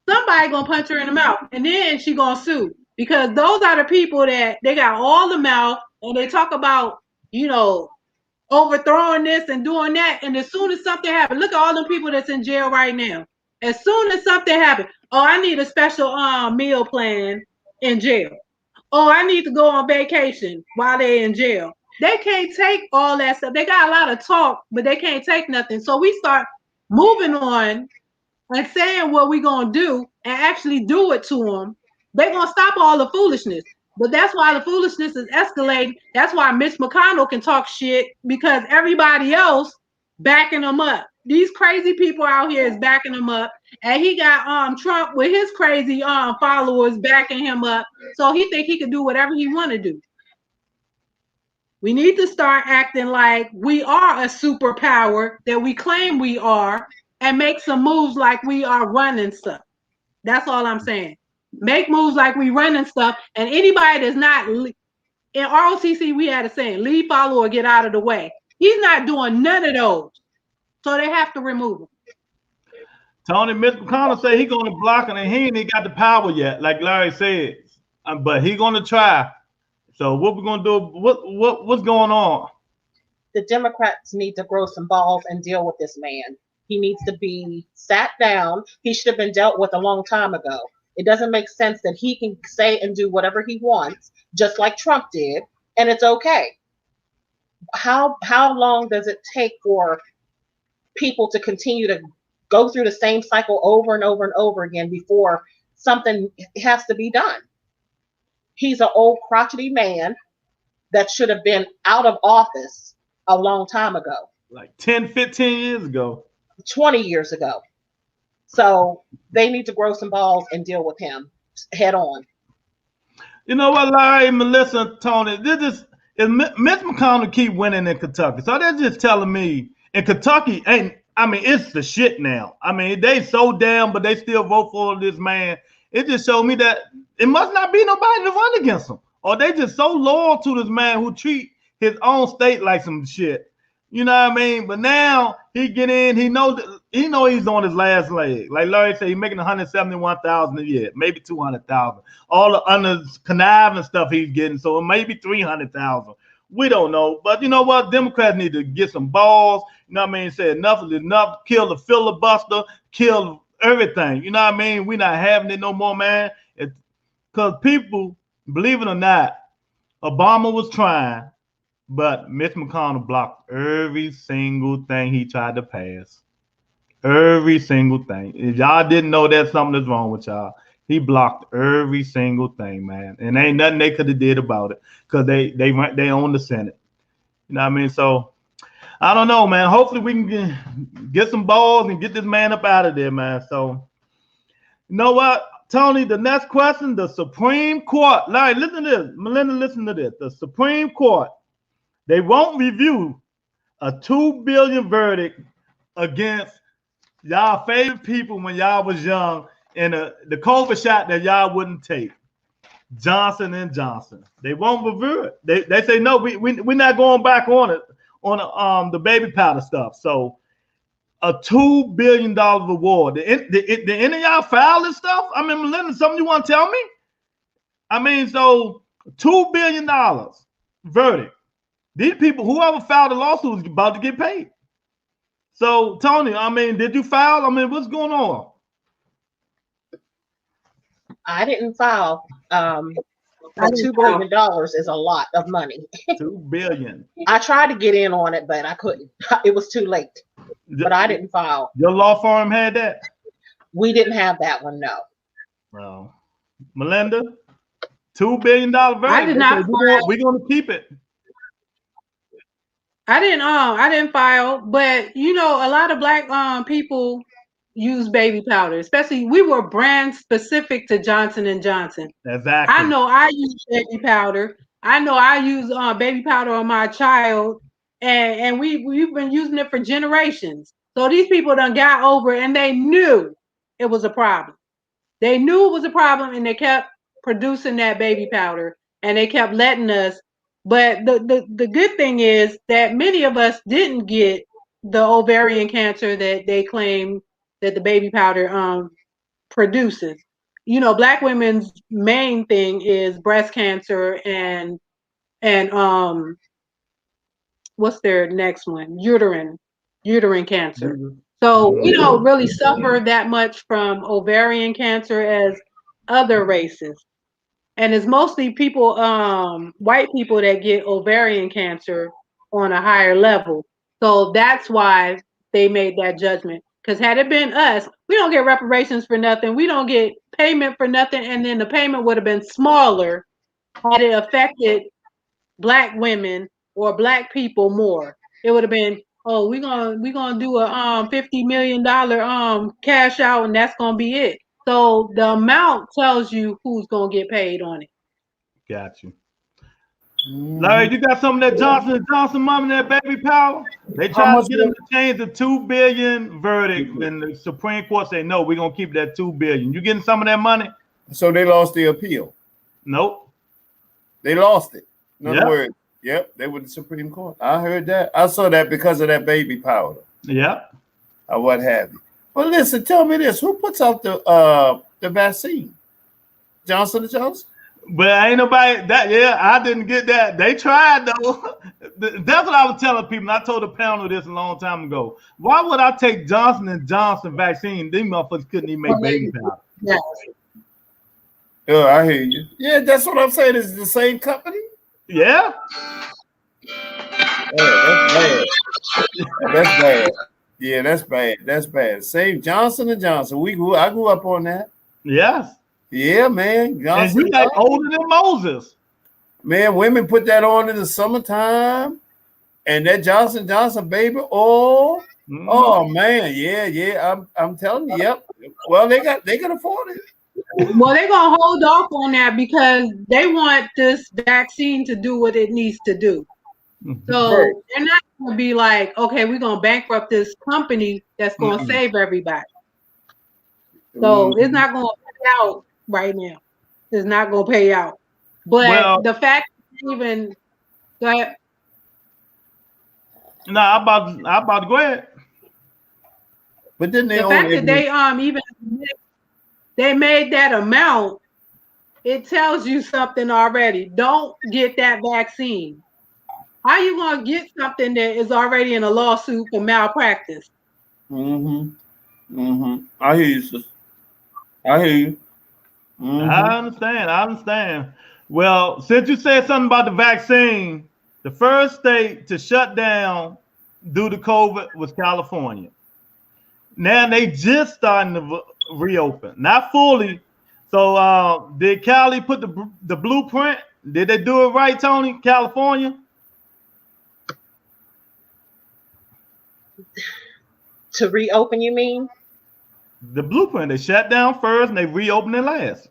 Somebody gonna punch her in the mouth, and then she gonna sue, because those are the people that they got all the mouth, and they talk about, you know, overthrowing this and doing that. And as soon as something happens, look at all the people that's in jail right now. As soon as something happens, oh, I need a special meal plan in jail. Oh, I need to go on vacation while they're in jail. They can't take all that stuff. They got a lot of talk, but they can't take nothing. So we start moving on and saying what we're going to do and actually do it to them. They're going to stop all the foolishness. But that's why the foolishness is escalating. That's why Mitch McConnell can talk shit, because everybody else backing him up. These crazy people out here is backing him up. And he got Trump with his crazy followers backing him up. So he think he can do whatever he want to do. We need to start acting like we are a superpower that we claim we are, and make some moves like we are running stuff. That's all I'm saying. Make moves like we running stuff, and anybody that's not In ROTC, we had a saying, lead, follow, or get out of the way. He's not doing none of those. So they have to remove him. Tony, Mitch McConnell say he's going to block it, and he ain't got the power yet, like Larry said. But he's going to try. So what we're going to do? What's going on? The Democrats need to grow some balls and deal with this man. He needs to be sat down. He should have been dealt with a long time ago. It doesn't make sense that he can say and do whatever he wants, just like Trump did, and it's okay. How long does it take for people to continue to go through the same cycle over and over and over again before something has to be done? He's an old crotchety man that should have been out of office a long time ago. Like 10, 15 years ago. 20 years ago. So they need to grow some balls and deal with him head on. You know what, Larry, Melissa, Tony, this is Mitch McConnell keep winning in Kentucky. So they're just telling me in Kentucky it's the shit now. I mean, they so damn, but they still vote for this man. It just showed me that it must not be nobody to run against him. Or they just so loyal to this man who treat his own state like some shit. You know what I mean? But now he get in, he know he's on his last leg. Like Larry said, he's making 171,000 a year, maybe 200,000. All the under conniving stuff he's getting, so it may be 300,000. We don't know. But you know what? Democrats need to get some balls. You know what I mean? Say enough is enough. Kill the filibuster. Kill everything. You know what I mean? We're not having it no more, man. Because people, believe it or not, Obama was trying, but Mitch McConnell blocked every single thing he tried to pass. Every single thing. If y'all didn't know that something is wrong with y'all, he blocked every single thing, man. And ain't nothing they could have did about it because they own the Senate. You know what I mean? So I don't know, man. Hopefully we can get some balls and get this man up out of there, man. So you know what, Tony? The next question: the Supreme Court. Larry, listen to this. Melinda, listen to this. The Supreme Court. They won't review a $2 billion verdict against y'all favorite people when y'all was young and the COVID shot that y'all wouldn't take, Johnson & Johnson. They won't review it. They say no, we're not going back on it on the baby powder stuff. So a $2 billion reward. Did any of y'all file this stuff? I mean, Melinda, something you want to tell me? I mean, so $2 billion verdict. These people, whoever filed the lawsuit, is about to get paid. So, Tony, I mean, did you file? I mean, what's going on? I didn't file. $2 billion is a lot of money. $2 billion. I tried to get in on it, but I couldn't. It was too late. But I didn't file. Your law firm had that? We didn't have that one, no. Well, Melinda, $2 billion verdict. I did not. We're going to keep it. I didn't file, but you know, a lot of black people use baby powder, especially we were brand specific to Johnson & Johnson. Exactly. I know I use baby powder. I know I use baby powder on my child, and we've been using it for generations. So these people done got over it, and they knew it was a problem. They knew it was a problem, and they kept producing that baby powder, and they kept letting us. But the good thing is that many of us didn't get the ovarian cancer that they claim that the baby powder produces. You know, black women's main thing is breast cancer and what's their next one? Uterine cancer. Mm-hmm. So we don't really suffer that much from ovarian cancer as other races. And it's mostly people, white people that get ovarian cancer on a higher level. So that's why they made that judgment. Because had it been us, we don't get reparations for nothing. We don't get payment for nothing. And then the payment would have been smaller had it affected black women or black people more. It would have been, oh, we're gonna do a $50 million cash out, and that's gonna be it. So the amount tells you who's gonna get paid on it. Got you. Larry, you got some of that Johnson & Johnson money, that baby power? They tried to get them to change the $2 billion verdict, and the Supreme Court say no, we're gonna keep that $2 billion. You getting some of that money? So they lost the appeal? Nope. They lost it. In other words, yep, they were the Supreme Court. I heard that. I saw that because of that baby powder. Yep. Or what have you. But listen, tell me this: who puts out the vaccine? Johnson & Johnson? But ain't nobody that. Yeah, I didn't get that. They tried though. That's what I was telling people. I told the panel this a long time ago. Why would I take Johnson & Johnson vaccine? These motherfuckers couldn't even make baby powder. Yeah. Oh, I hear you. Yeah, that's what I'm saying. Is the same company? Yeah. Oh, that's bad. Yeah, that's bad. That's bad. Same Johnson & Johnson. I grew up on that. Yes. Yeah, man. Johnson and you like older than Moses. Man, women put that on in the summertime. And that Johnson & Johnson baby oil. Mm-hmm. Oh man, yeah. I'm telling you, yep. Well, they can afford it. Well, they're gonna hold off on that because they want this vaccine to do what it needs to do. So they're not gonna be like, okay, we're gonna bankrupt this company that's gonna save everybody. So it's not gonna pay out right now. It's not gonna pay out. But the fact even that I'm about to go ahead. But then the fact that they even they made that amount, it tells you something already. Don't get that vaccine. How you gonna get something that is already in a lawsuit for malpractice? I hear you, sister. I hear you. I understand. Well, since you said something about the vaccine, the first state to shut down due to COVID was California. Now they just starting to reopen, not fully. So did Cali put the blueprint? Did they do it right, Tony? California? To reopen, you mean? The blueprint. They shut down first and they reopened it last.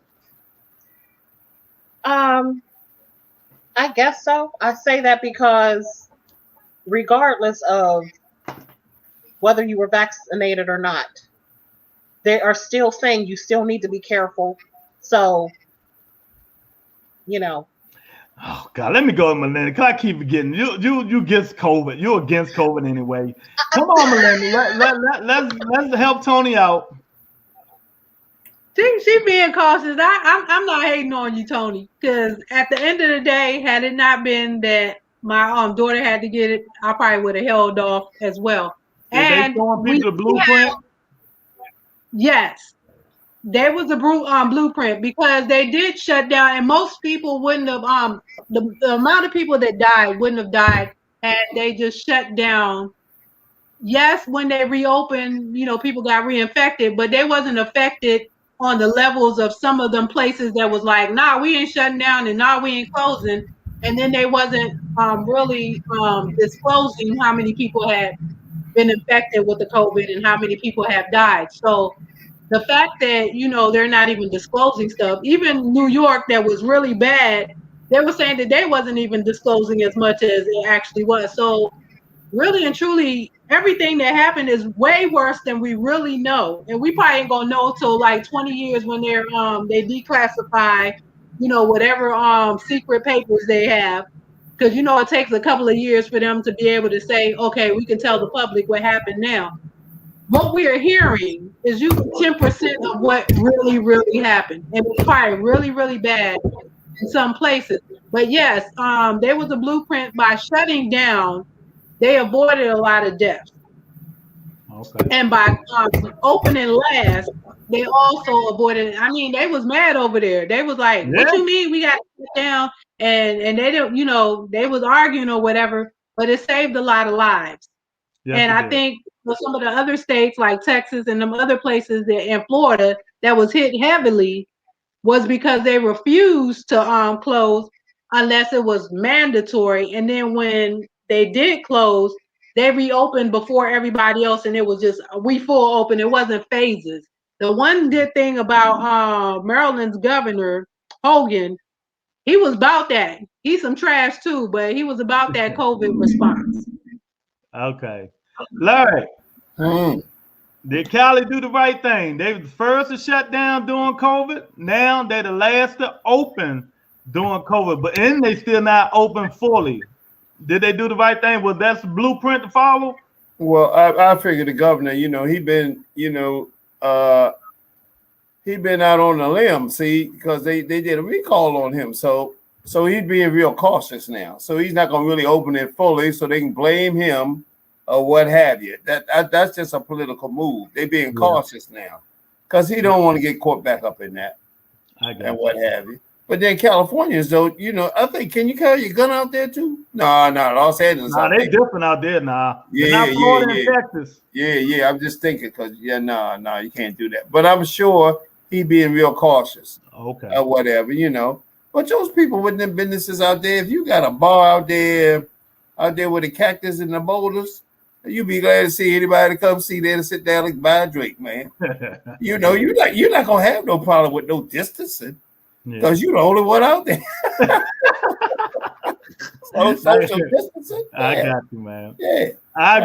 I guess so. I say that because regardless of whether you were vaccinated or not, they are still saying you still need to be careful. So, Oh God, let me go, Melinda. Cause I keep forgetting you against COVID. You're against COVID anyway. Come on, Melinda. Let's help Tony out. She being cautious. I'm not hating on you, Tony, because at the end of the day, had it not been that my daughter had to get it, I probably would have held off as well. And they showing people the blueprint. Yes, there was a blueprint because they did shut down, and most people wouldn't have the amount of people that died wouldn't have died had they just shut down. Yes, when they reopened, people got reinfected, but they wasn't affected on the levels of some of them places that was like, nah, we ain't shutting down and nah, we ain't closing. And then they wasn't really disclosing how many people had been infected with the COVID and how many people have died. So the fact that, they're not even disclosing stuff, even New York that was really bad, they were saying that they wasn't even disclosing as much as it actually was. So really and truly, everything that happened is way worse than we really know, and we probably ain't gonna know till like 20 years when they declassify, whatever secret papers they have, because it takes a couple of years for them to be able to say, okay, we can tell the public what happened now. What we are hearing is 10% of what really, really happened, and it's probably really, really bad in some places. But yes, there was a blueprint by shutting down. They avoided a lot of deaths. Okay. And by opening last, they also avoided. I mean, they was mad over there. They was like, "What you mean we got to shut down?" And they didn't, they was arguing or whatever. But it saved a lot of lives. Yes, and I think for some of the other states like Texas and them other places in Florida that was hit heavily was because they refused to close unless it was mandatory. And then when they did close, they reopened before everybody else, and it was just we full open. It wasn't phases. The one good thing about Maryland's governor Hogan, he was about that. He's some trash too, but he was about that COVID response. Okay, Larry. Did Cali do the right thing? They were the first to shut down during COVID. Now they're the last to open during COVID, but and they still not open fully. Did they do the right thing? Was that the blueprint to follow? Well, I figure the governor, he been out on a limb, see, because they did a recall on him. So he's being real cautious now. So he's not going to really open it fully so they can blame him or what have you. That's just a political move. They're being cautious now because he don't want to get caught back up in that and what have you. But then Californians, though, I think, can you carry your gun out there too? No, Los Angeles. Nah, they different out there now. Yeah, not Florida and Texas. Yeah. I'm just thinking because, you can't do that. But I'm sure he being real cautious. Okay. Or whatever, But those people with them businesses out there, if you got a bar out there with the cactus and the boulders, you'd be glad to see anybody to come see there to sit down and buy a drink, man. You're not gonna have no problem with no distancing because you're the only one out there. Social distancing. I got you, man. Yeah, I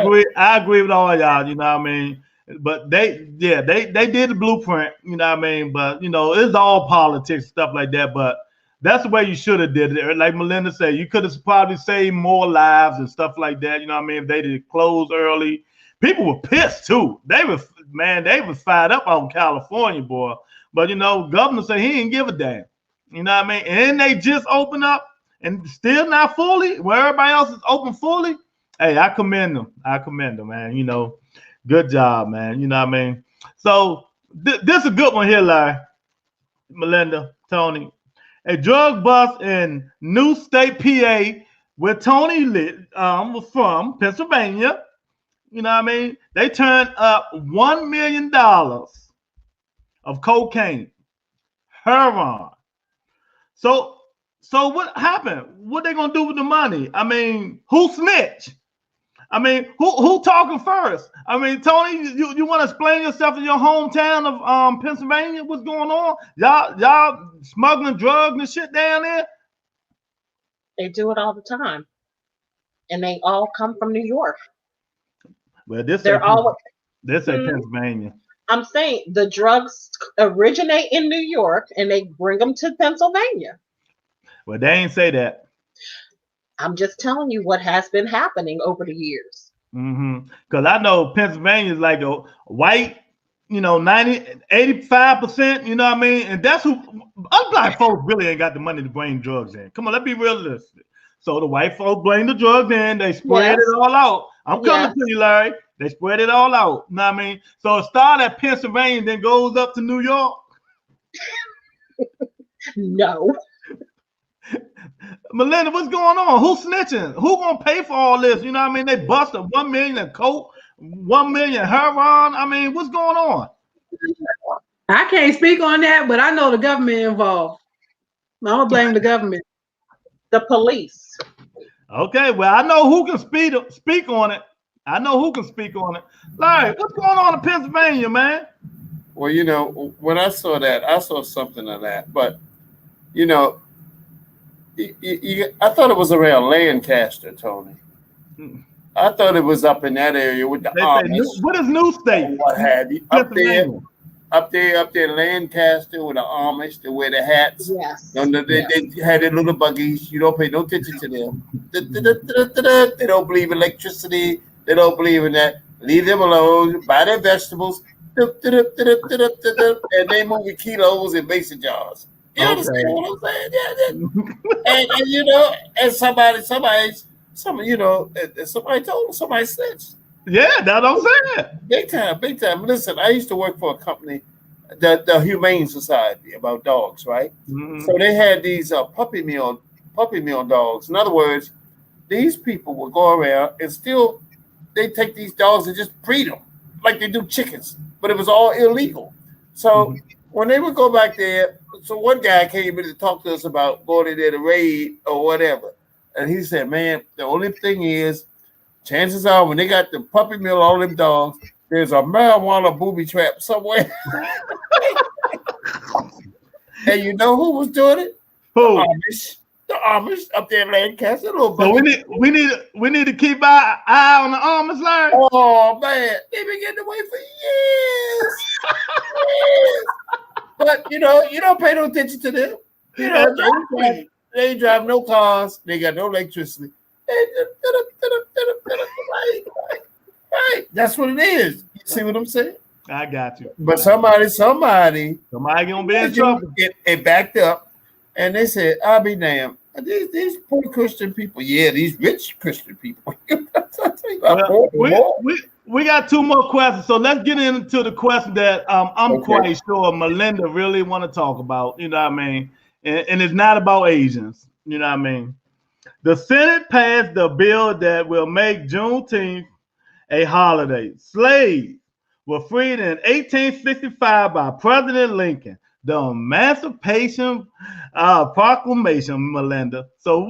agree with all y'all. You know what I mean? But they did the blueprint. You know what I mean? But it's all politics, stuff like that. But that's the way you should have did it. Like Melinda said, you could have probably saved more lives and stuff like that. You know what I mean? If they did close early, people were pissed too. They were fired up on California, boy. But governor said he didn't give a damn. You know what I mean? And they just opened up and still not fully, where everybody else is open fully. Hey, I commend them, man. Good job, man. You know what I mean? So this is a good one here, Larry, Melinda, Tony. A drug bust in New State, PA, where Tony was from, Pennsylvania. You know what I mean? They turned up $1 million of cocaine, heroin. So what happened? What they gonna do with the money? I mean, who snitched? I mean, who talking first? I mean, Tony, you want to explain yourself in your hometown of Pennsylvania? What's going on? Y'all smuggling drugs and shit down there? They do it all the time, and they all come from New York. Well, this is Pennsylvania. I'm saying the drugs originate in New York, and they bring them to Pennsylvania. Well, they ain't say that. I'm just telling you what has been happening over the years. Because I know Pennsylvania is like a white, 85%, you know what I mean? And that's who us black folks really ain't got the money to bring drugs in. Come on, let's be realistic. So the white folks bring the drugs in, they spread it all out. I'm coming to you, Larry. They spread it all out. You know what I mean? So it started at Pennsylvania, then goes up to New York. No. Melinda, what's going on? Who's snitching? Who gonna pay for all this? You know what I mean? They busted $1 million in coke, $1 million heroin. I mean, what's going on? I can't speak on that, but I know the government involved. I'm gonna blame the government. The police. Okay, well, I know who can speak on it. Larry, what's going on in Pennsylvania, man? Well, when I saw that, I saw something of that. But, I thought it was around Lancaster, Tony. I thought it was up in that area with the Amish. What is New State? What have you? Up there, Lancaster with the Amish, they wear the hats. Yes. They had their little buggies. You don't pay no attention to them. They don't believe in electricity. They don't believe in that. Leave them alone. Buy their vegetables. And they move in kilos in mason jars. You understand what I'm saying? Yeah. And somebody told them, somebody snitched. Yeah, that's what I'm saying. Big time. Listen, I used to work for a company, the Humane Society, about dogs, right? So they had these puppy mill dogs. In other words, these people would go around and they take these dogs and just breed them like they do chickens, but it was all illegal. So when they would go back there, so one guy came in to talk to us about going in there to raid or whatever. And he said, man, the only thing is, chances are when they got the puppy mill, all them dogs, there's a marijuana booby trap somewhere. And you know who was doing it? Who? The Amish up there in Lancaster. So we need to keep our eye on the Amish, Larry. Oh man, they've been getting away for years. But you don't pay no attention to them. You know, they ain't drive no cars. They got no electricity. Right. That's what it is. You see what I'm saying? I got you. But somebody gonna be in trouble. It backed up, and they said, "I'll be damned." These poor Christian people, these rich Christian people. Well, we got 2 more questions, so let's get into the question that I'm quite sure Melinda really want to talk about. You know what I mean? And it's not about Asians. You know what I mean? The Senate passed the bill that will make Juneteenth a holiday. Slaves were freed in 1865 by President Lincoln. The Emancipation Proclamation, Melinda. So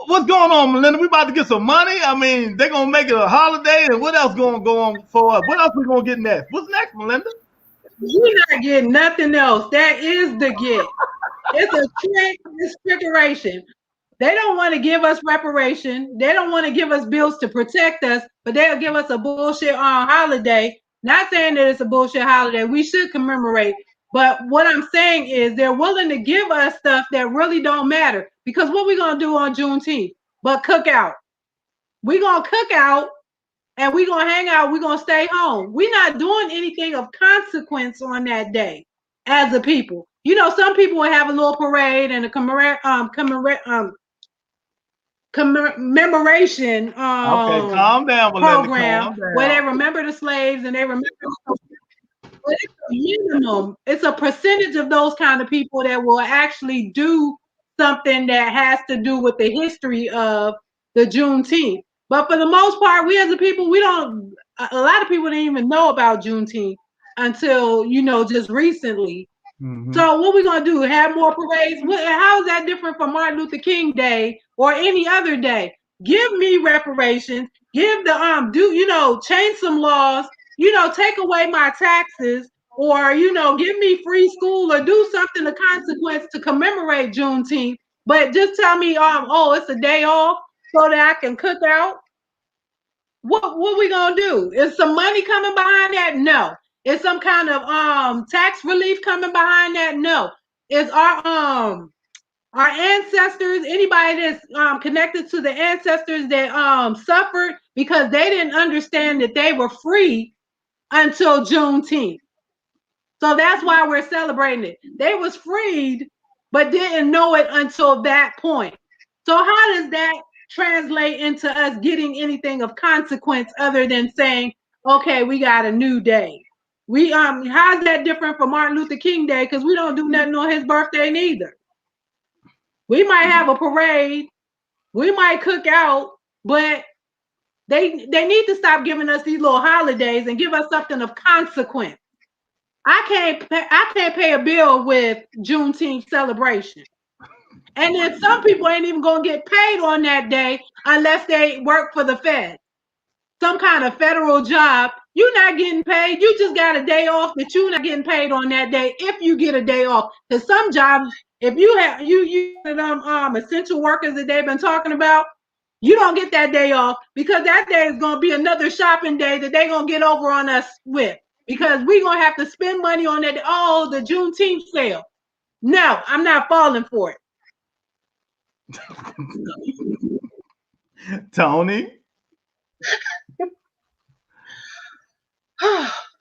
what's going on, Melinda? We about to get some money? I mean, they're going to make it a holiday, and what else going to go on for us? What else we going to get next? What's next, Melinda? You're not getting nothing else. That is the get. It's a trick. It's trickeration. They don't want to give us reparation. They don't want to give us bills to protect us, but they'll give us a bullshit holiday. Not saying that it's a bullshit holiday. We should commemorate. But what I'm saying is they're willing to give us stuff that really don't matter. Because what we going to do on Juneteenth? But cook out. We're going to cook out and we're going to hang out. We're going to stay home. We're not doing anything of consequence on that day as a people. You know, some people will have a little parade and a commemoration okay, calm down, program calm down. Where they remember the slaves and they remember. But it's a minimum. It's a percentage of those kind of people that will actually do something that has to do with the history of the Juneteenth. But for the most part, we as a people, we don't. A lot of people didn't even know about Juneteenth until just recently. Mm-hmm. So what we gonna do? Have more parades? How is that different from Martin Luther King Day or any other day? Give me reparations. Give the change some laws. Take away my taxes, or give me free school, or do something of consequence to commemorate Juneteenth. But just tell me, it's a day off so that I can cook out. What we gonna do? Is some money coming behind that? No. Is some kind of tax relief coming behind that? No. Is our ancestors, anybody that's connected to the ancestors that suffered because they didn't understand that they were free until Juneteenth. So that's why we're celebrating it. They was freed, but didn't know it until that point. So how does that translate into us getting anything of consequence other than saying, okay, we got a new day? We how's that different from Martin Luther King Day? Because we don't do nothing on his birthday neither. We might have a parade, we might cook out, but they need to stop giving us these little holidays and give us something of consequence. I can't pay a bill with Juneteenth celebration. And then some people ain't even gonna get paid on that day unless they work for the Fed. Some kind of federal job. You're not getting paid. You just got a day off that you're not getting paid on that day if you get a day off. Because some jobs, if you have essential workers that they've been talking about, you don't get that day off because that day is gonna be another shopping day that they're gonna get over on us with. Because we're gonna have to spend money on that. Oh, the Juneteenth sale. No, I'm not falling for it. Tony?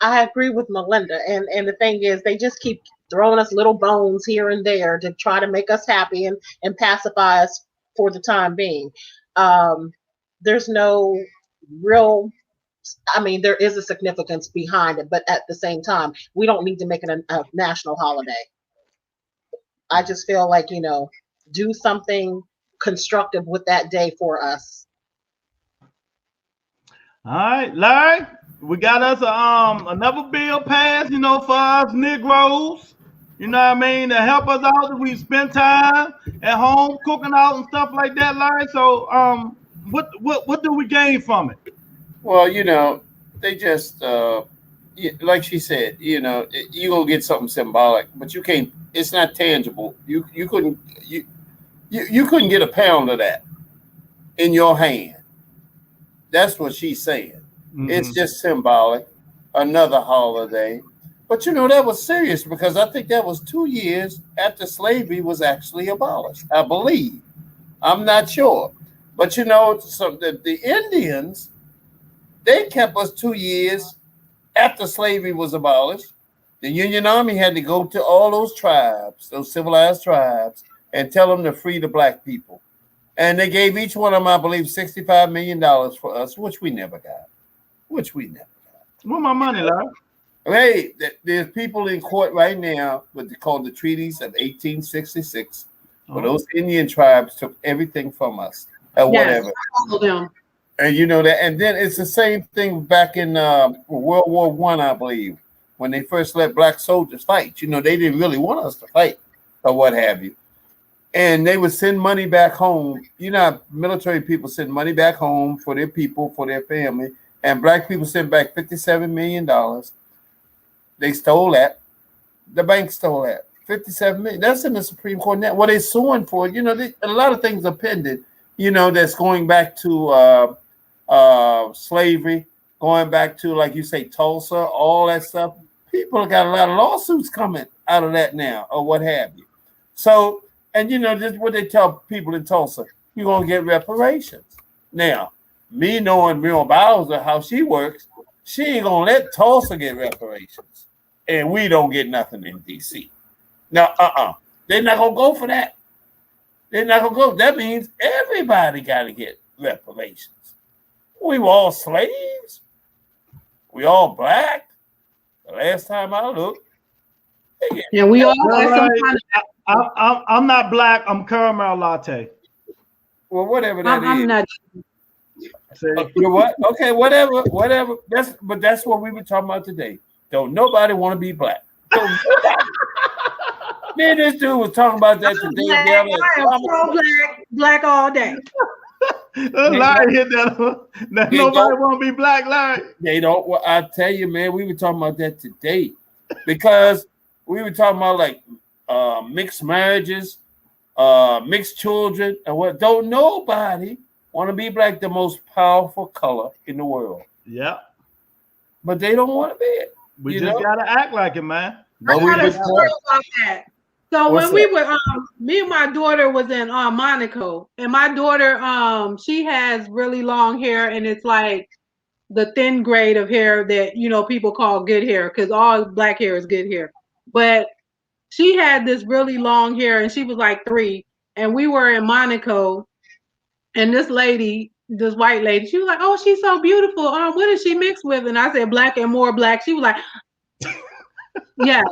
I agree with Melinda. And the thing is, they just keep throwing us little bones here and there to try to make us happy and pacify us for the time being. There's no real, there is a significance behind it, but at the same time, we don't need to make it a national holiday. I just feel like, do something constructive with that day for us. All right, Larry, we got us another bill passed, for us Negroes, to help us out that we spend time at home cooking out and stuff like that, Larry. So what do we gain from it? Well, they just like she said, you're gonna get something symbolic, but you can't. It's not tangible. You couldn't get a pound of that in your hand. That's what she's saying. Mm-hmm. It's just symbolic. Another holiday. But that was serious because I think that was 2 years after slavery was actually abolished. I believe. I'm not sure. But so the Indians, they kept us 2 years after slavery was abolished. The Union Army had to go to all those tribes, those civilized tribes, and tell them to free the black people. And they gave each one of them, I believe, $65 million for us, which we never got. Where's my money, Larry? Hey, there's people in court right now what they call the treaties of 1866, where those Indian tribes took everything from us or whatever. Them. And that, and then it's the same thing back in World War I believe, when they first let black soldiers fight. They didn't really want us to fight or what have you. And they would send money back home. Military people send money back home for their people, for their family. And black people sent back $57 million. They stole that. The bank stole that. $57 million. That's in the Supreme Court now. What they're suing for, a lot of things are pending, that's going back to slavery, going back to, like you say, Tulsa, all that stuff. People got a lot of lawsuits coming out of that now or what have you. So, and just what they tell people in Tulsa, you're going to get reparations. Now, me knowing Bill Bowser, how she works, she ain't going to let Tulsa get reparations. And we don't get nothing in D.C. Now, they're not going to go for that. They're not going to go. That means everybody got to get reparations. We were all slaves. We all black. The last time I looked. Yeah, we all I'm not black. I'm caramel latte. Well, whatever that is. I'm not. You what? Okay, whatever. That's what we were talking about today. Don't nobody want to be black. Me and this dude was talking about that today. I am so black all day. Larry hit that. Nobody want to be black, Larry. They don't. Well, I tell you, man, we were talking about that today because we were talking about like mixed marriages, mixed children, and what. Don't nobody want to be black, the most powerful color in the world. Yeah, but they don't want to be it. We just gotta act like it, man. I got a story about that. So when we were, me and my daughter was in Monaco, and my daughter, she has really long hair, and it's like the thin grade of hair that people call good hair, because all black hair is good hair. But she had this really long hair, and she was like 3, and we were in Monaco, and this white lady, she was like, "Oh, she's so beautiful. What is she mixed with?" And I said, "Black and more black." She was like, "Yeah,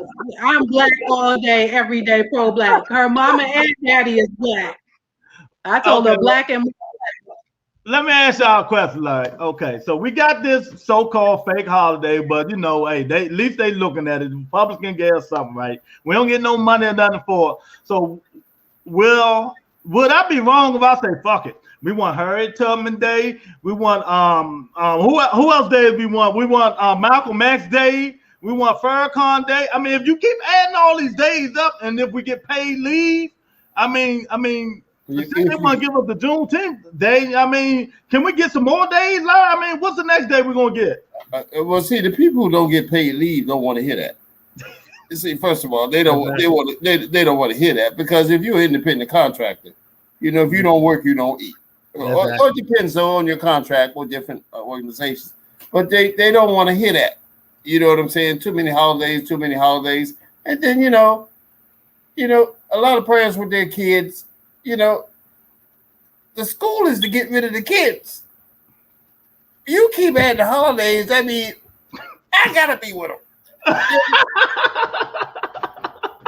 I'm black all day, every day, pro-black. Her mama and daddy is black." I told her black and more black. Let me ask y'all a question, Larry. Okay, so we got this so-called fake holiday, but hey, at least they looking at it. The Republicans gave us something, right? We don't get no money or nothing for it. So would I be wrong if I say fuck it? We want Harriet Tubman Day. We want who else day we want? We want Malcolm X Day. We want Farrakhan Day. I mean, if you keep adding all these days up, and if we get paid leave, I mean, they want to give us the Juneteenth Day. I mean, can we get some more days, Larry? I mean, what's the next day we're gonna get? Well, see, the people who don't get paid leave don't want to hear that. You see, first of all, they don't want to hear that, because if you're an independent contractor, if you don't work, you don't eat. Or it depends on your contract with different organizations, but they don't want to hear that. You know what I'm saying? Too many holidays, and then a lot of parents with their kids. The school is to get rid of the kids. You keep adding the holidays. I mean, I gotta be with them.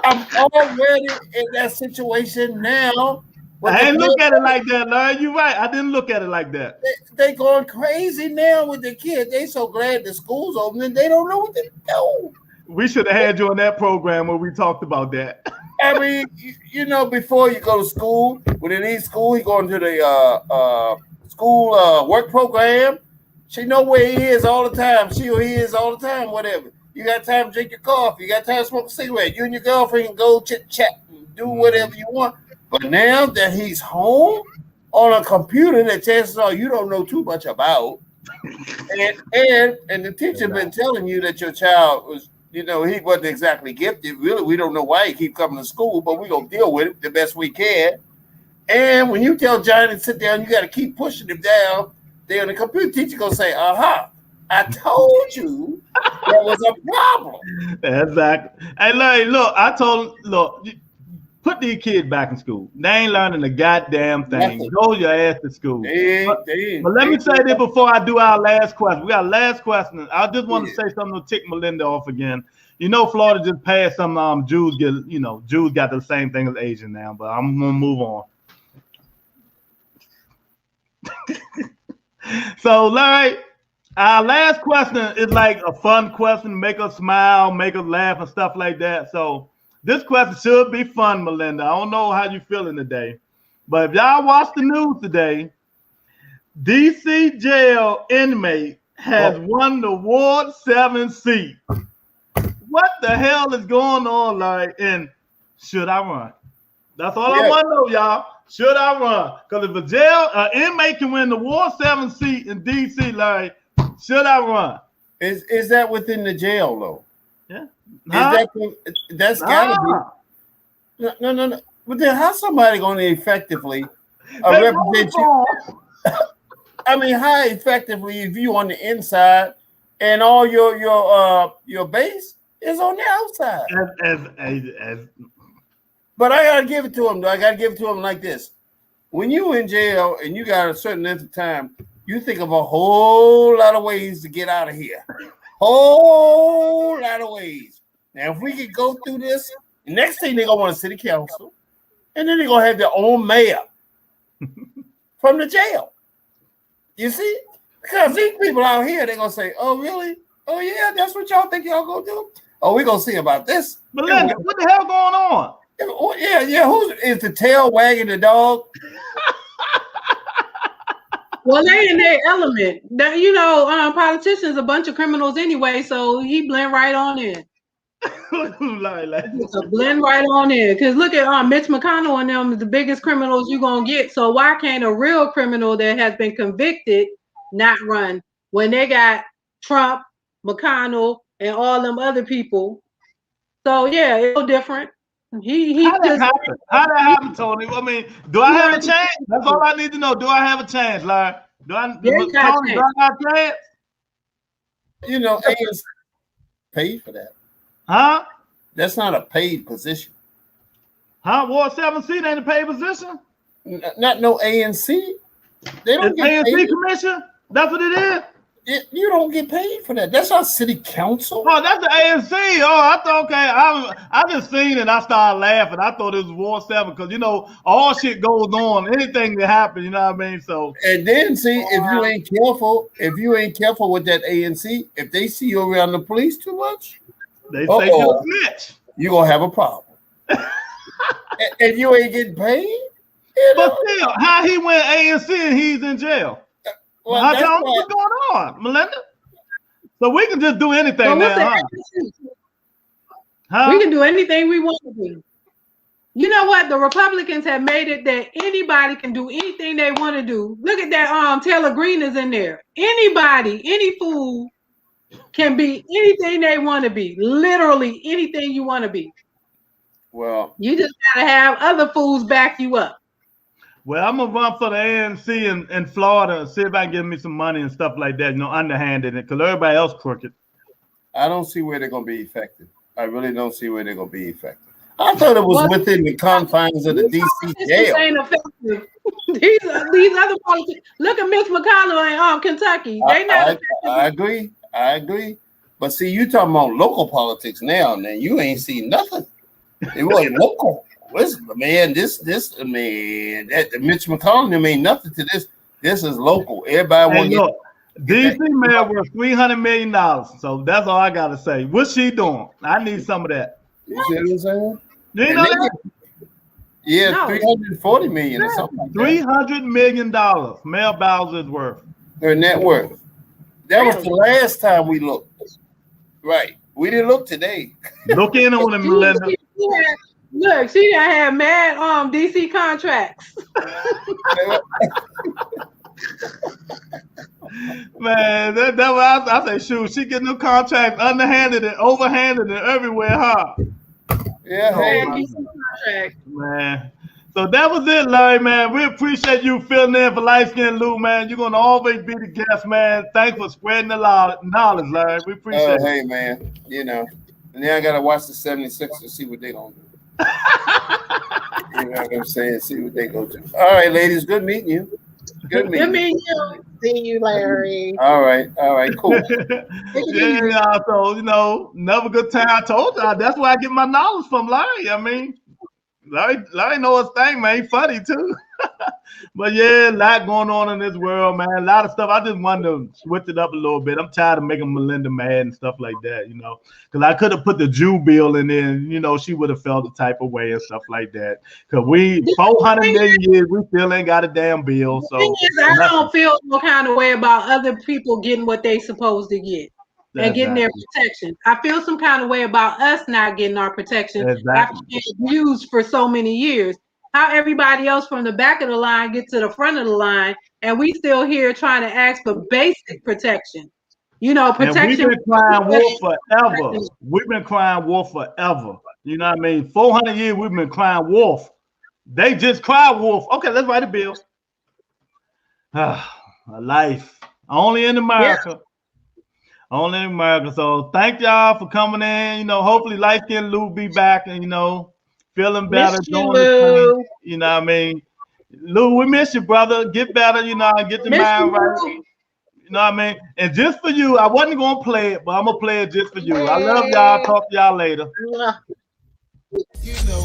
I'm already in that situation now. I ain't look at it like that, Larry. You're right. I didn't look at it like that. They going crazy now with the kids. They so glad the school's open and they don't know what to do. We should have had you on that program where we talked about that. I mean, before you go to school, when they need school, you go into the school work program. She know where he is all the time. She or he is all the time, whatever. You got time to drink your coffee. You got time to smoke a cigarette. You and your girlfriend can go chit-chat and do whatever you want. But now that he's home on a computer that chances are you don't know too much about, and the teacher been telling you that your child was You know, he wasn't exactly gifted. Really, we don't know why he keep coming to school, but we're going to deal with it the best we can. And when you tell Johnny to sit down, you got to keep pushing him down. Then the computer teacher going to say, I told you there was a problem. Exactly. Hey, Larry, look, I told him, look, put these kids back in school. They ain't learning a goddamn thing. Nothing. Go your ass to school. But let me say this before I do our last question. We got last question. I just want to say something to tick Melinda off again. You know, Florida just passed some Jews Jews got the same thing as Asian now, but I'm gonna move on. So, Larry, our last question is like a fun question, make us smile, make us laugh, and stuff like that. So, this question should be fun, Melinda. I don't know how you feeling today, but if y'all watch the news today, DC jail inmate has won the Ward 7 seat. What the hell is going on, Larry? And should I run? That's all I want to know, y'all. Should I run? Because if a jail inmate can win the Ward 7 seat in DC, Larry, should I run? Is that within the jail though? Yeah. That's gotta be. No. But then how's somebody going to effectively represent you? I mean, how effectively if you on the inside and all your base is on the outside? But I gotta give it to him though. I gotta give it to him like this. When you in jail and you got a certain length of time, you think of a whole lot of ways to get out of here. Whole lot of ways. Now, if we could go through this, the next thing they're gonna want a city council, and then they're gonna have their own mayor from the jail. You see? Because these people out here, they're gonna say, oh, really? Oh, yeah, that's what y'all think y'all gonna do? Oh, we're gonna see about this. But Linda, what the hell going on? Yeah. Who is the tail wagging the dog? Well, they in their element. Politicians a bunch of criminals anyway, so he blend right on in. Blend right on in. Because look at Mitch McConnell and them, the biggest criminals you're gonna get. So why can't a real criminal that has been convicted not run when they got Trump, McConnell, and all them other people? So yeah, it's no different. How that happen, Tony? I mean, do I have a chance? That's all I need to know. Do I have a chance, Larry? Do I have a chance? You know, ANC paid for that. Huh? That's not a paid position. Huh? Ward 7 seat ain't a paid position? Not no ANC. They don't get ANC paid. commission? That's what it is? You don't get paid for that. That's our city council. Oh, that's the ANC. Oh, I thought, okay. I just seen it and I started laughing. I thought it was Ward 7 because, all shit goes on. Anything that happens, you know what I mean? So. And then, see, if you ain't careful with that ANC, if they see you around the police too much, they say you're a snitch. You're going to have a problem. and you ain't getting paid? But still, how he went ANC and he's in jail? Well, what's going on, Melinda? So we can just do anything now, huh? We can do anything we want to do. You know what? The Republicans have made it that anybody can do anything they want to do. Look at that. Taylor Greene is in there. Anybody, any fool can be anything they want to be. Literally anything you want to be. Well, you just gotta have other fools back you up. Well, I'm gonna run for the ANC in Florida and see if I can get me some money and stuff like that, underhanded it, because everybody else crooked. I don't see where they're gonna be effective. I really don't see where they're gonna be effective. I thought it was within the confines of the DC jail. Ain't effective. These other politicians. Look at Mitch McConnell in Kentucky. They not. I agree. But see, you talking about local politics now, and you ain't seen nothing. It wasn't local. Listen, man, this man, that Mitch McConnell ain't nothing to this. This is local. Everybody want to DC mayor worth $300 million. So that's all I gotta say. What's she doing? I need some of that. You see what I'm saying? You know that? Yeah, no. $340 million or something like $300 million. Mayor Bowser's worth. Her net worth. That was the last time we looked. Right. We didn't look today. Look in on him, Melinda. Look, she done had mad DC contracts. Man, that what I say, shoot, she getting new contracts underhanded and overhanded and everywhere, huh? Yeah, Oh, hey. my God. Man. So that was it, Larry, man. We appreciate you filling in for Light Skin Lou, man. You're going to always be the guest, man. Thanks for spreading the knowledge, Larry. We appreciate it. Hey, man, you know. And then I got to watch the 76 to see what they going to do. You know what I'm saying? See what they go do. All right, ladies. Good meeting you. Good meeting you. See you, Larry. All right, cool. Yeah, so, you know, another good time. I told y'all, that's where I get my knowledge from, Larry. I mean, Larry know his thing, man. He funny, too. But yeah, a lot going on in this world, man. A lot of stuff. I just wanted to switch it up a little bit. I'm tired of making Melinda mad and stuff like that, you know. Because I could have put the Jew bill in there, and, you know, she would have felt the type of way and stuff like that. Because 400 million years, we still ain't got a damn bill. So I don't feel no kind of way about other people getting what they supposed to get and getting their protection. I feel some kind of way about us not getting our protection after being used for so many years. How everybody else from the back of the line get to the front of the line, and we still here trying to ask for basic protection. You know, protection. And we've been crying wolf forever. We've been crying wolf forever. You know what I mean? 400 years we've been crying wolf. They just cry wolf. Okay, let's write a bill. A life. Only in America. Yeah. Only in America. So thank y'all for coming in. You know, hopefully Light Skin Lou be back and, you know, feeling better, doing the thing. You know what I mean? Lou, we miss you, brother. Get better, you know, and get your mind right. You know what I mean? And just for you, I wasn't going to play it, but I'm going to play it just for you. I love y'all. Talk to y'all later. You know